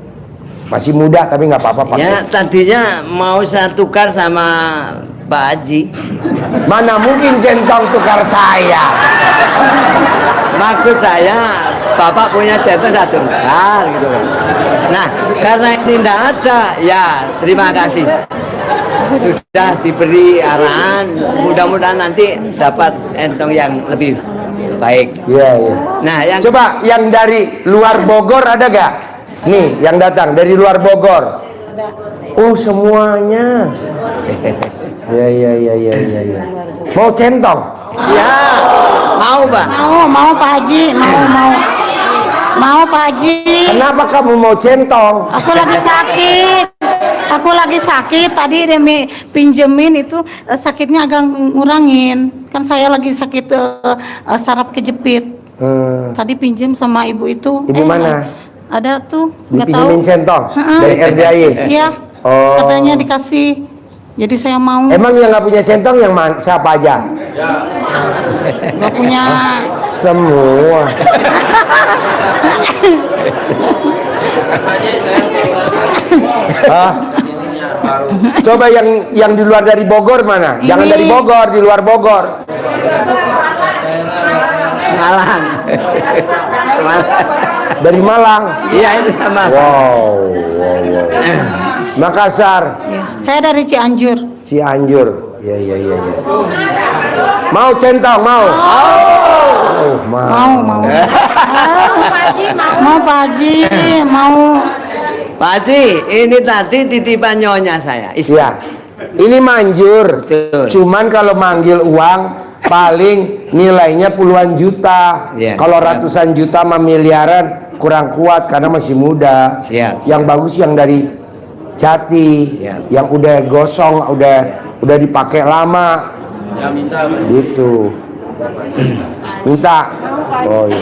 masih muda tapi nggak apa-apa pakai. Ya, tadinya mau saya tukar sama Pak Haji. Mana mungkin centong tukar saya? Maksud saya, Bapak punya centong saya tukar gitu kan. Nah, karena ini tidak ada, ya terima kasih. Sudah diberi arahan, mudah-mudahan nanti dapat entong yang lebih baik. Iya, iya. Nah, yang Coba yang dari luar Bogor ada gak? Nih, yang datang dari luar Bogor. Oh, semuanya. Ya. Mau centong? ya mau Pak. Mau Pak Haji, mau Pak Haji. Kenapa kamu mau centong? Aku lagi sakit. Aku lagi sakit, tadi dia pinjemin itu sakitnya agak ngurangin. Kan saya lagi sakit saraf kejepit. Tadi pinjem sama ibu itu. Ibu mana? Ada tuh, nggak tahu. Dipinjemin centong dari RDAI. Iya. Oh. Katanya dikasih. Jadi saya mau. Emang yang nggak punya centong yang siapa aja? Nggak punya. Semua. Hah? Coba yang di luar dari Bogor mana? Jangan dari Bogor, di luar Bogor. Malang. Dari Malang. Iya itu sama. Wow. Makassar. Ya, saya dari Cianjur. Cianjur. Ya. Mau centong, mau. Mau. Mau Pak Haji, mau. Pak Haji, ini tadi titipan nyonya saya. Iya. Ini manjur. Betul. Cuman kalau manggil uang paling nilainya puluhan juta. Iya. Kalau ratusan juta sama miliaran kurang kuat karena masih muda. Siap. Yang bagus yang dari jati, Siap. yang udah gosong, udah dipakai lama. Ya bisa, Pak. Gitu. Minta. Oh iya.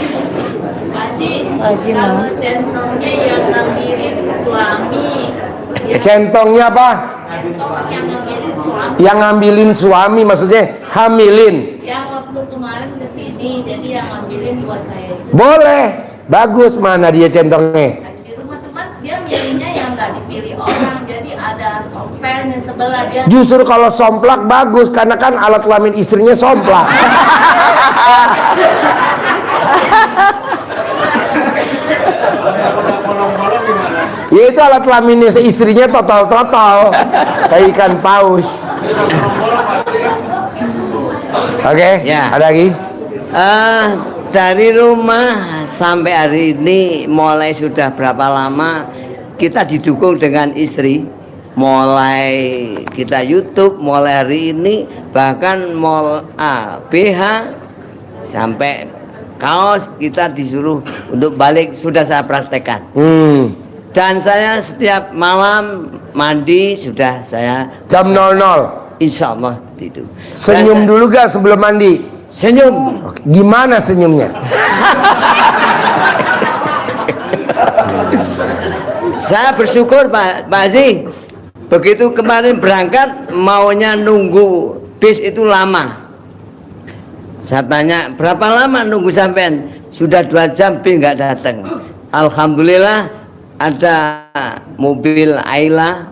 Haji mau. Centongnya yang ngambilin suami, Centongnya apa? yang ngambilin suami, Yang ngambilin suami maksudnya hamilin. yang waktu kemarin kesini, jadi yang ngambilin buat saya itu. Boleh. Bagus, mana dia centongnya? Di rumah teman dia milihnya yang nggak dipilih orang, jadi ada sompelnya sebelah dia. Justru kalau somplak bagus karena kan alat kelamin istrinya somplak. Ya itu alat kelaminnya istrinya total kayak ikan paus. Oke, Ya. ada lagi? Dari rumah sampai hari ini mulai sudah berapa lama kita didukung dengan istri. Mulai kita YouTube, mulai hari ini bahkan BH sampai kaos kita disuruh untuk balik sudah saya praktekkan. Dan saya setiap malam mandi sudah saya Jam 00. insya Allah itu. Senyum dulu gak sebelum mandi? Senyum. Gimana senyumnya? Saya bersyukur Pak Haji. Begitu kemarin berangkat maunya nunggu bis itu lama. Saya tanya berapa lama nunggu sampean? Sudah 2 jam bis nggak datang. Alhamdulillah ada mobil Ayla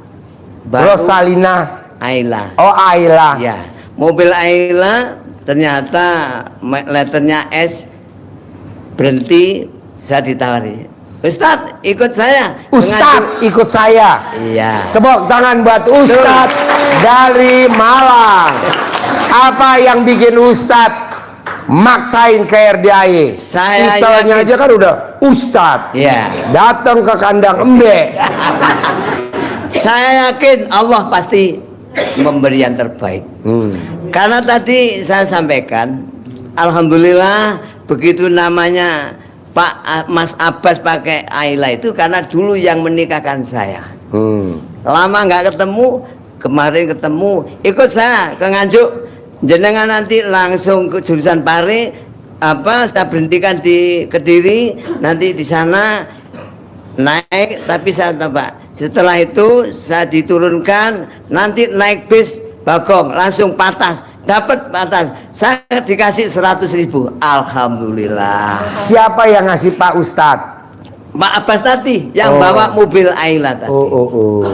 baru. Rosalina. Ayla. Oh, Ayla. Ya, mobil Ayla ternyata letternya S berhenti. Saya ditawari, Ustadz ikut saya. Ustadz ikut saya. Iya. Tepuk tangan buat Ustadz dari Malang. Apa yang bikin Ustadz maksain ke RDAI? Saya Istilahnya yakin. aja kan udah Ustadz. Iya. Datang ke kandang embe. Saya yakin Allah pasti memberi yang terbaik. Karena tadi saya sampaikan, alhamdulillah begitu namanya Pak Mas Abbas pakai Ayla itu karena dulu yang menikahkan saya. Lama nggak ketemu, kemarin ketemu, ikut saya ke Nganjuk. Jenengan nanti langsung ke jurusan Pare, saya berhentikan di Kediri, nanti di sana naik, tapi saya Pak. Setelah itu saya diturunkan, nanti naik bis Bagong langsung patas, dapat patas. Saya dikasih 100.000. Alhamdulillah. Siapa yang ngasih Pak Ustadz? Pak Abbas tadi yang bawa mobil Ayla tadi.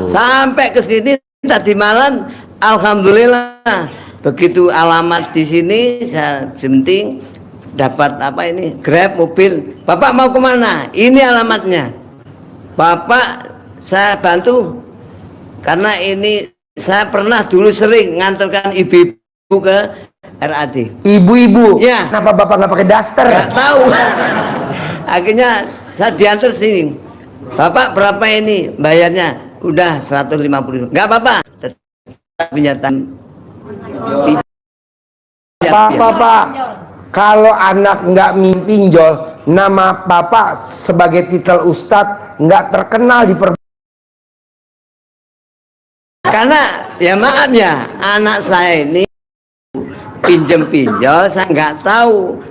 Sampai ke sini tadi malam, alhamdulillah. Begitu alamat di sini saya jempting, dapat Grab mobil. Bapak mau kemana? Ini alamatnya. Bapak saya bantu karena ini saya pernah dulu sering nganterkan ibu-ibu ke RAD. Ibu-ibu. Ya. Kenapa Bapak nggak pakai daster? Nggak tahu. Akhirnya saya diantar sini. Bapak berapa ini bayarnya? Udah 150.000. Nggak apa-apa. Penyataan. Pak. Kalau anak nggak pinjol, nama Bapak sebagai titel Ustadz nggak terkenal di Karena ya maaf ya, anak saya ini pinjam-pinjol, saya nggak tahu.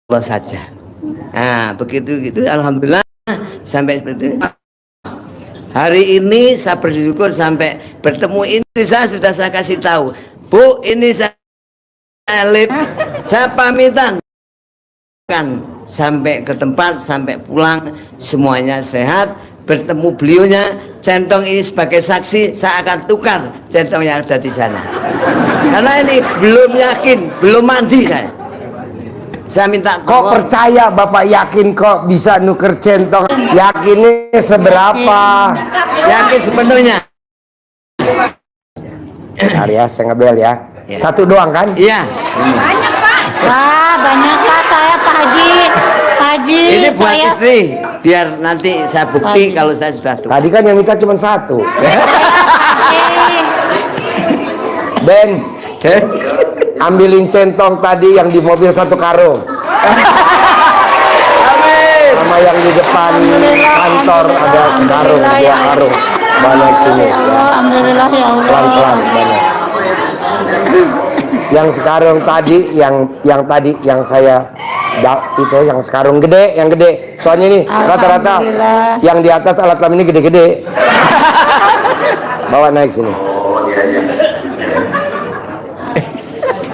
Allah saja. Nah, begitu gitu, alhamdulillah sampai seperti ini. Hari ini saya bersyukur sampai bertemu ini, saya sudah saya kasih tahu, Bu, ini saya live, saya pamitan kan sampai ke tempat, sampai pulang semuanya sehat. Bertemu beliaunya, centong ini sebagai saksi, saya akan tukar centong yang ada di sana. Karena ini belum yakin, belum mandi saya. Saya minta Kok tolong. percaya Bapak yakin kok bisa nuker centong? Yakinnya seberapa? Yakin sepenuhnya. Bentar ya, saya ngebel ya. Ya. Satu doang kan? Iya. Wah, banyak Pak saya Pak Haji. Pak Haji, Ini buat saya istri, biar nanti saya bukti kalau saya sudah tukar. Tadi kan yang minta cuma satu. Eh, Ben, ambilin centong tadi yang di mobil satu karung. Amin. Sama yang di depan kantor ada sekarung, dua karung. Banyak sini. ya Allah, alhamdulillah ya Allah. Pelan-pelan banyak. Yang sekarung tadi, yang saya itu yang sekarung gede, yang gede. Soalnya ini rata-rata Alhamdulillah. yang di atas alat kelamin ini gede-gede. Bawa naik sini.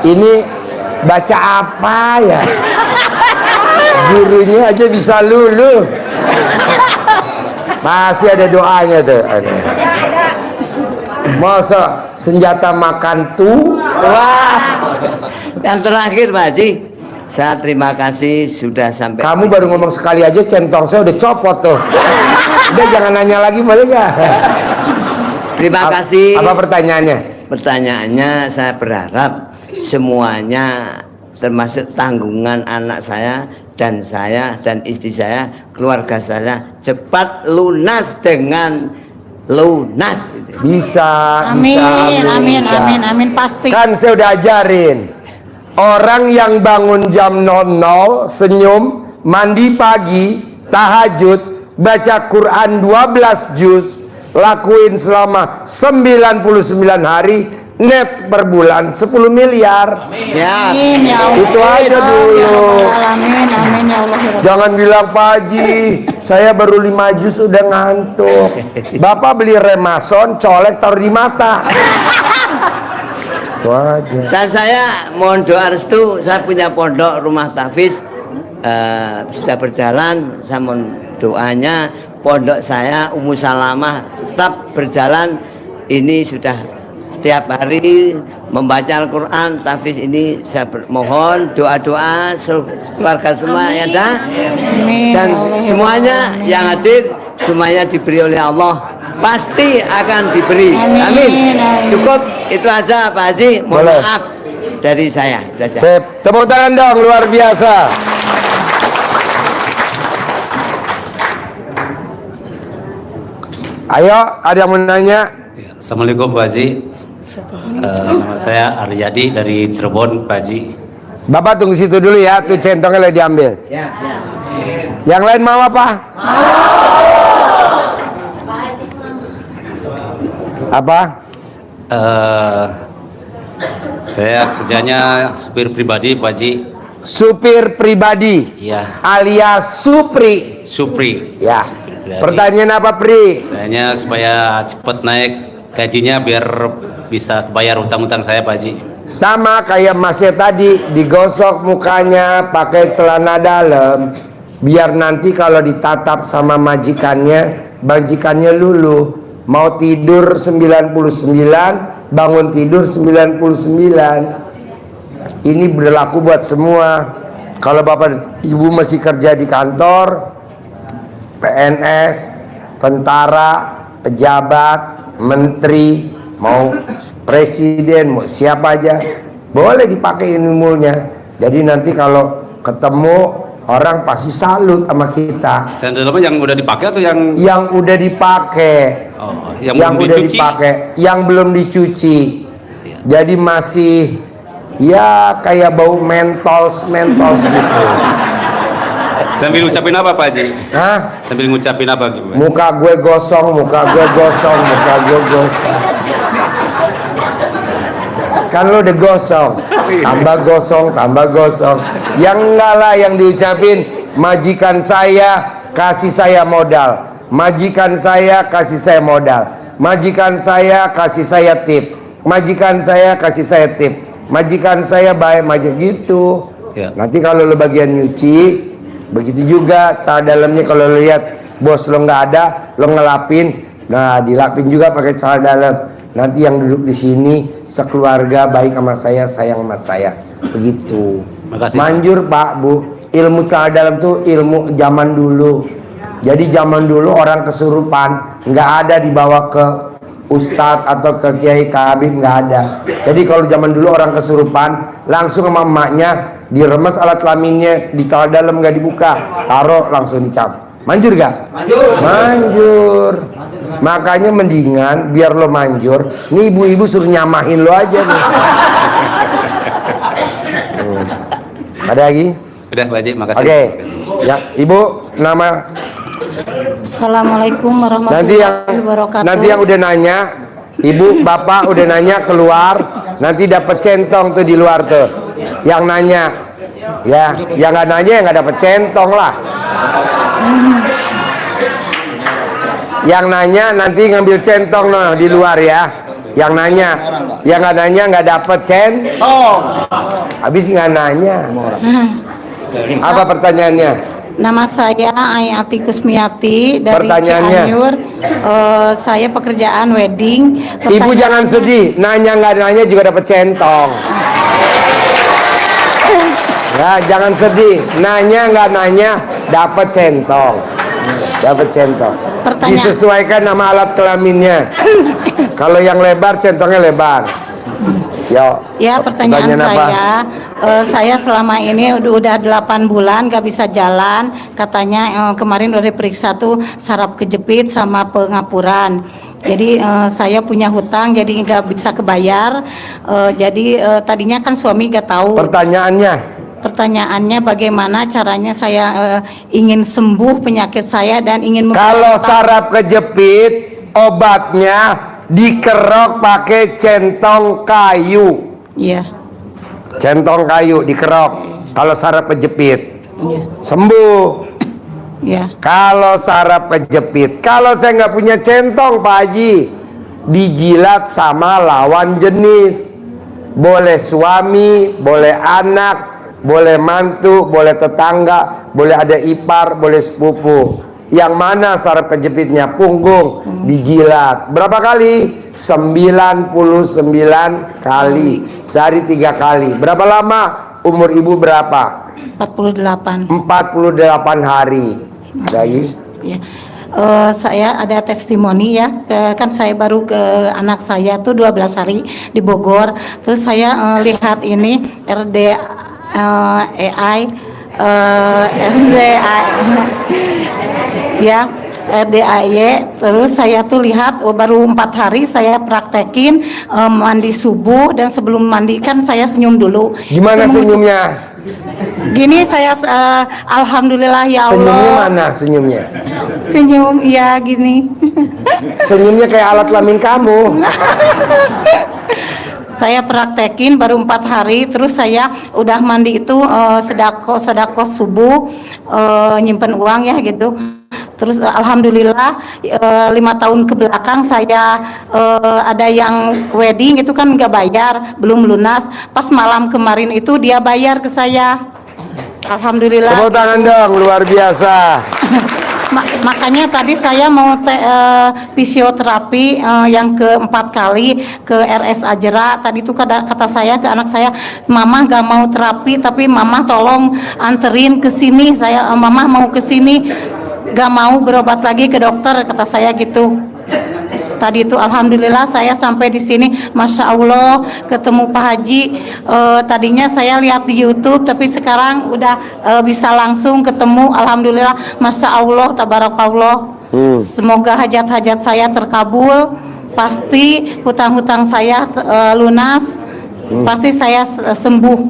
Ini baca apa ya? Gurunya aja bisa luluh. Masih ada doanya tuh. Masa senjata makan tuh? Wah. Yang terakhir Pak Haji, saya terima kasih sudah sampai. Kamu baru ngomong sekali aja centong saya udah copot tuh. Udah jangan nanya lagi boleh nggak? Terima kasih. Apa pertanyaannya? Pertanyaannya saya berharap semuanya termasuk tanggungan anak saya dan istri saya, keluarga saya cepat lunas dengan lunas. Bisa, Amin, bisa, amin, bisa. amin, amin, pasti. Kan saya udah ajarin. Orang yang bangun jam 00, senyum, mandi pagi, tahajud, baca Quran 12 juz, lakuin selama 99 hari, net per bulan 10 miliar. Siap. Amin ya Allah. Itu aja dulu. Amin, amin ya Allah. Jangan bilang Pak Haji, saya baru 5 juz udah ngantuk. Bapak beli remason, colek taruh di mata. Wajah. Dan saya mohon doa restu, saya punya pondok rumah tahfiz sudah berjalan, saya mohon doanya pondok saya Ummu Salamah tetap berjalan. Ini sudah setiap hari membaca Al-Quran, tahfiz ini saya mohon doa-doa keluarga semua ya dah. Amin, Dan ya Allah, ya semuanya Allah. yang hadir semuanya diberi oleh Allah, pasti akan diberi. Amin, Amin. amin. Cukup itu aja Pak Haji, mohon Boleh. maaf dari saya. Itu aja. Sip, tepuk tangan dong, luar biasa. Ayo, ada yang mau nanya? Assalamualaikum Pak Haji. Nama saya Aryadi dari Cirebon Pak Haji. Bapak tunggu situ dulu ya, tuh centongnya lagi diambil. Yang lain mau apa? Apa? Saya kerjanya supir pribadi Pak Haji. Supir pribadi, Iya, alias Supri. Supri. Ya. Pribadi. Pertanyaan apa, Pri? Sayanya supaya cepat naik gajinya biar bisa bayar utang-utang saya Pak Haji. Sama kayak masnya tadi, digosok mukanya pakai celana dalam, biar nanti kalau ditatap sama majikannya luluh. Mau tidur 99, bangun tidur 99. Ini berlaku buat semua. Kalau bapak ibu masih kerja di kantor, PNS, tentara, pejabat, menteri, mau presiden, mau siapa aja, boleh dipakai ilmunya. Jadi nanti kalau ketemu orang pasti salut sama kita. Dan dalamnya yang udah dipakai atau yang Udah dipakai, yang belum udah dicuci? dipakai, yang belum dicuci. Jadi masih ya kayak bau mentos gitu. Sambil ucapin apa Pak Haji? Hah? Sambil ngucapin apa gimana? Muka gue gosong, muka gue gosong, muka gue gosong. Kan lo udah gosong, tambah gosong, tambah gosong. Yang enggak lah yang diucapin, majikan saya kasih saya modal, majikan saya kasih saya modal, majikan saya kasih saya tip, majikan saya kasih saya tip, majikan saya baik, majikan gitu. Ya. Nanti kalau lo bagian nyuci, begitu juga cara dalamnya. Kalau lo lihat bos lo nggak ada, lo ngelapin, nah dilapin juga pakai cara dalam. Nanti yang duduk di sini sekeluarga baik sama saya, sayang sama saya, begitu. Makasih. Manjur Pak Bu, ilmu cara dalam tuh ilmu zaman dulu. Jadi zaman dulu orang kesurupan nggak ada dibawa ke ustadz atau ke kiai kabib, nggak ada. Jadi kalau zaman dulu orang kesurupan langsung sama emaknya diremes alat kelaminnya, di cara dalam nggak dibuka, taruh langsung dicap. Manjur gak? Manjur. Manjur. Makanya mendingan biar lo manjur, nih ibu-ibu suruh nyamahin lo aja nih. Ada lagi? Udah Pak Haji, makasih. Oke. Ya, Ibu nama. Assalamualaikum warahmatullahi wabarakatuh. Nanti yang udah nanya, Ibu, Bapak udah nanya keluar, nanti dapat centong tuh di luar tuh. Yang nanya, ya, yang nggak nanya yang nggak dapat centong lah. Yang nanya nanti ngambil centong noh di luar ya. Yang nanya, yang nggak nanya nggak dapat centong. Habis nggak nanya. Apa pertanyaannya? Nama saya Ayati Kusmiati dari Pertanyaannya. Cianjur. Saya pekerjaan wedding. Ibu jangan sedih, nanya nggak nanya juga dapat centong. Ya, jangan sedih, nanya nggak nanya dapat centong, dapat centong. Disesuaikan nama alat kelaminnya. Kalau yang lebar centongnya lebar. Yo. Ya, pertanyaan saya selama ini udah 8 bulan gak bisa jalan. Katanya kemarin udah diperiksa tuh saraf kejepit sama pengapuran. Jadi saya punya hutang jadi nggak bisa kebayar. Jadi tadinya kan suami gak tahu. Pertanyaannya bagaimana caranya saya ingin sembuh penyakit saya dan ingin kalau saraf kejepit obatnya dikerok pakai centong kayu. Iya. Centong kayu dikerok. Kalau saraf kejepit, sembuh. Iya. Kalau saraf kejepit, kalau saya nggak punya centong Pak Haji, dijilat sama lawan jenis. Boleh suami, boleh anak, boleh mantu, boleh tetangga, boleh ada ipar, boleh sepupu. Yang mana saraf kejepitnya? Punggung, dijilat. Berapa kali? 99 kali. Sehari 3 kali. Berapa lama? Umur ibu berapa? 48. 48 hari. Ada lagi? Ya. Saya ada testimoni ya, kan saya baru ke anak saya tuh 12 hari di Bogor. Terus saya lihat ini RDAI ya, RDAY. Terus saya tuh lihat baru 4 hari saya praktekin mandi subuh, dan sebelum mandi kan saya senyum dulu. Gimana senyumnya? Gini saya alhamdulillah ya Allah. Senyumnya mana senyumnya? Senyum ya gini. Senyumnya kayak alat kelamin kamu. Saya praktekin baru 4 hari, terus saya udah mandi itu sedako subuh, nyimpen uang ya gitu. Terus alhamdulillah 5 tahun ke belakang saya ada yang wedding itu kan nggak bayar, belum lunas. Pas malam kemarin itu dia bayar ke saya. Alhamdulillah. Tepuk tangan dong, luar biasa. Makanya tadi saya mau fisioterapi yang ke-4 kali ke RS Ajera. Tadi tuh kata saya ke anak saya, Mama gak mau terapi tapi Mama tolong anterin ke sini. Mama mau ke sini, gak mau berobat lagi ke dokter, kata saya gitu. Tadi itu alhamdulillah saya sampai di sini, masya Allah ketemu Pak Haji. Tadinya saya lihat di YouTube, tapi sekarang udah bisa langsung ketemu. Alhamdulillah, masya Allah, tabarakallah. Semoga hajat-hajat saya terkabul. Pasti hutang-hutang saya lunas. Pasti saya sembuh.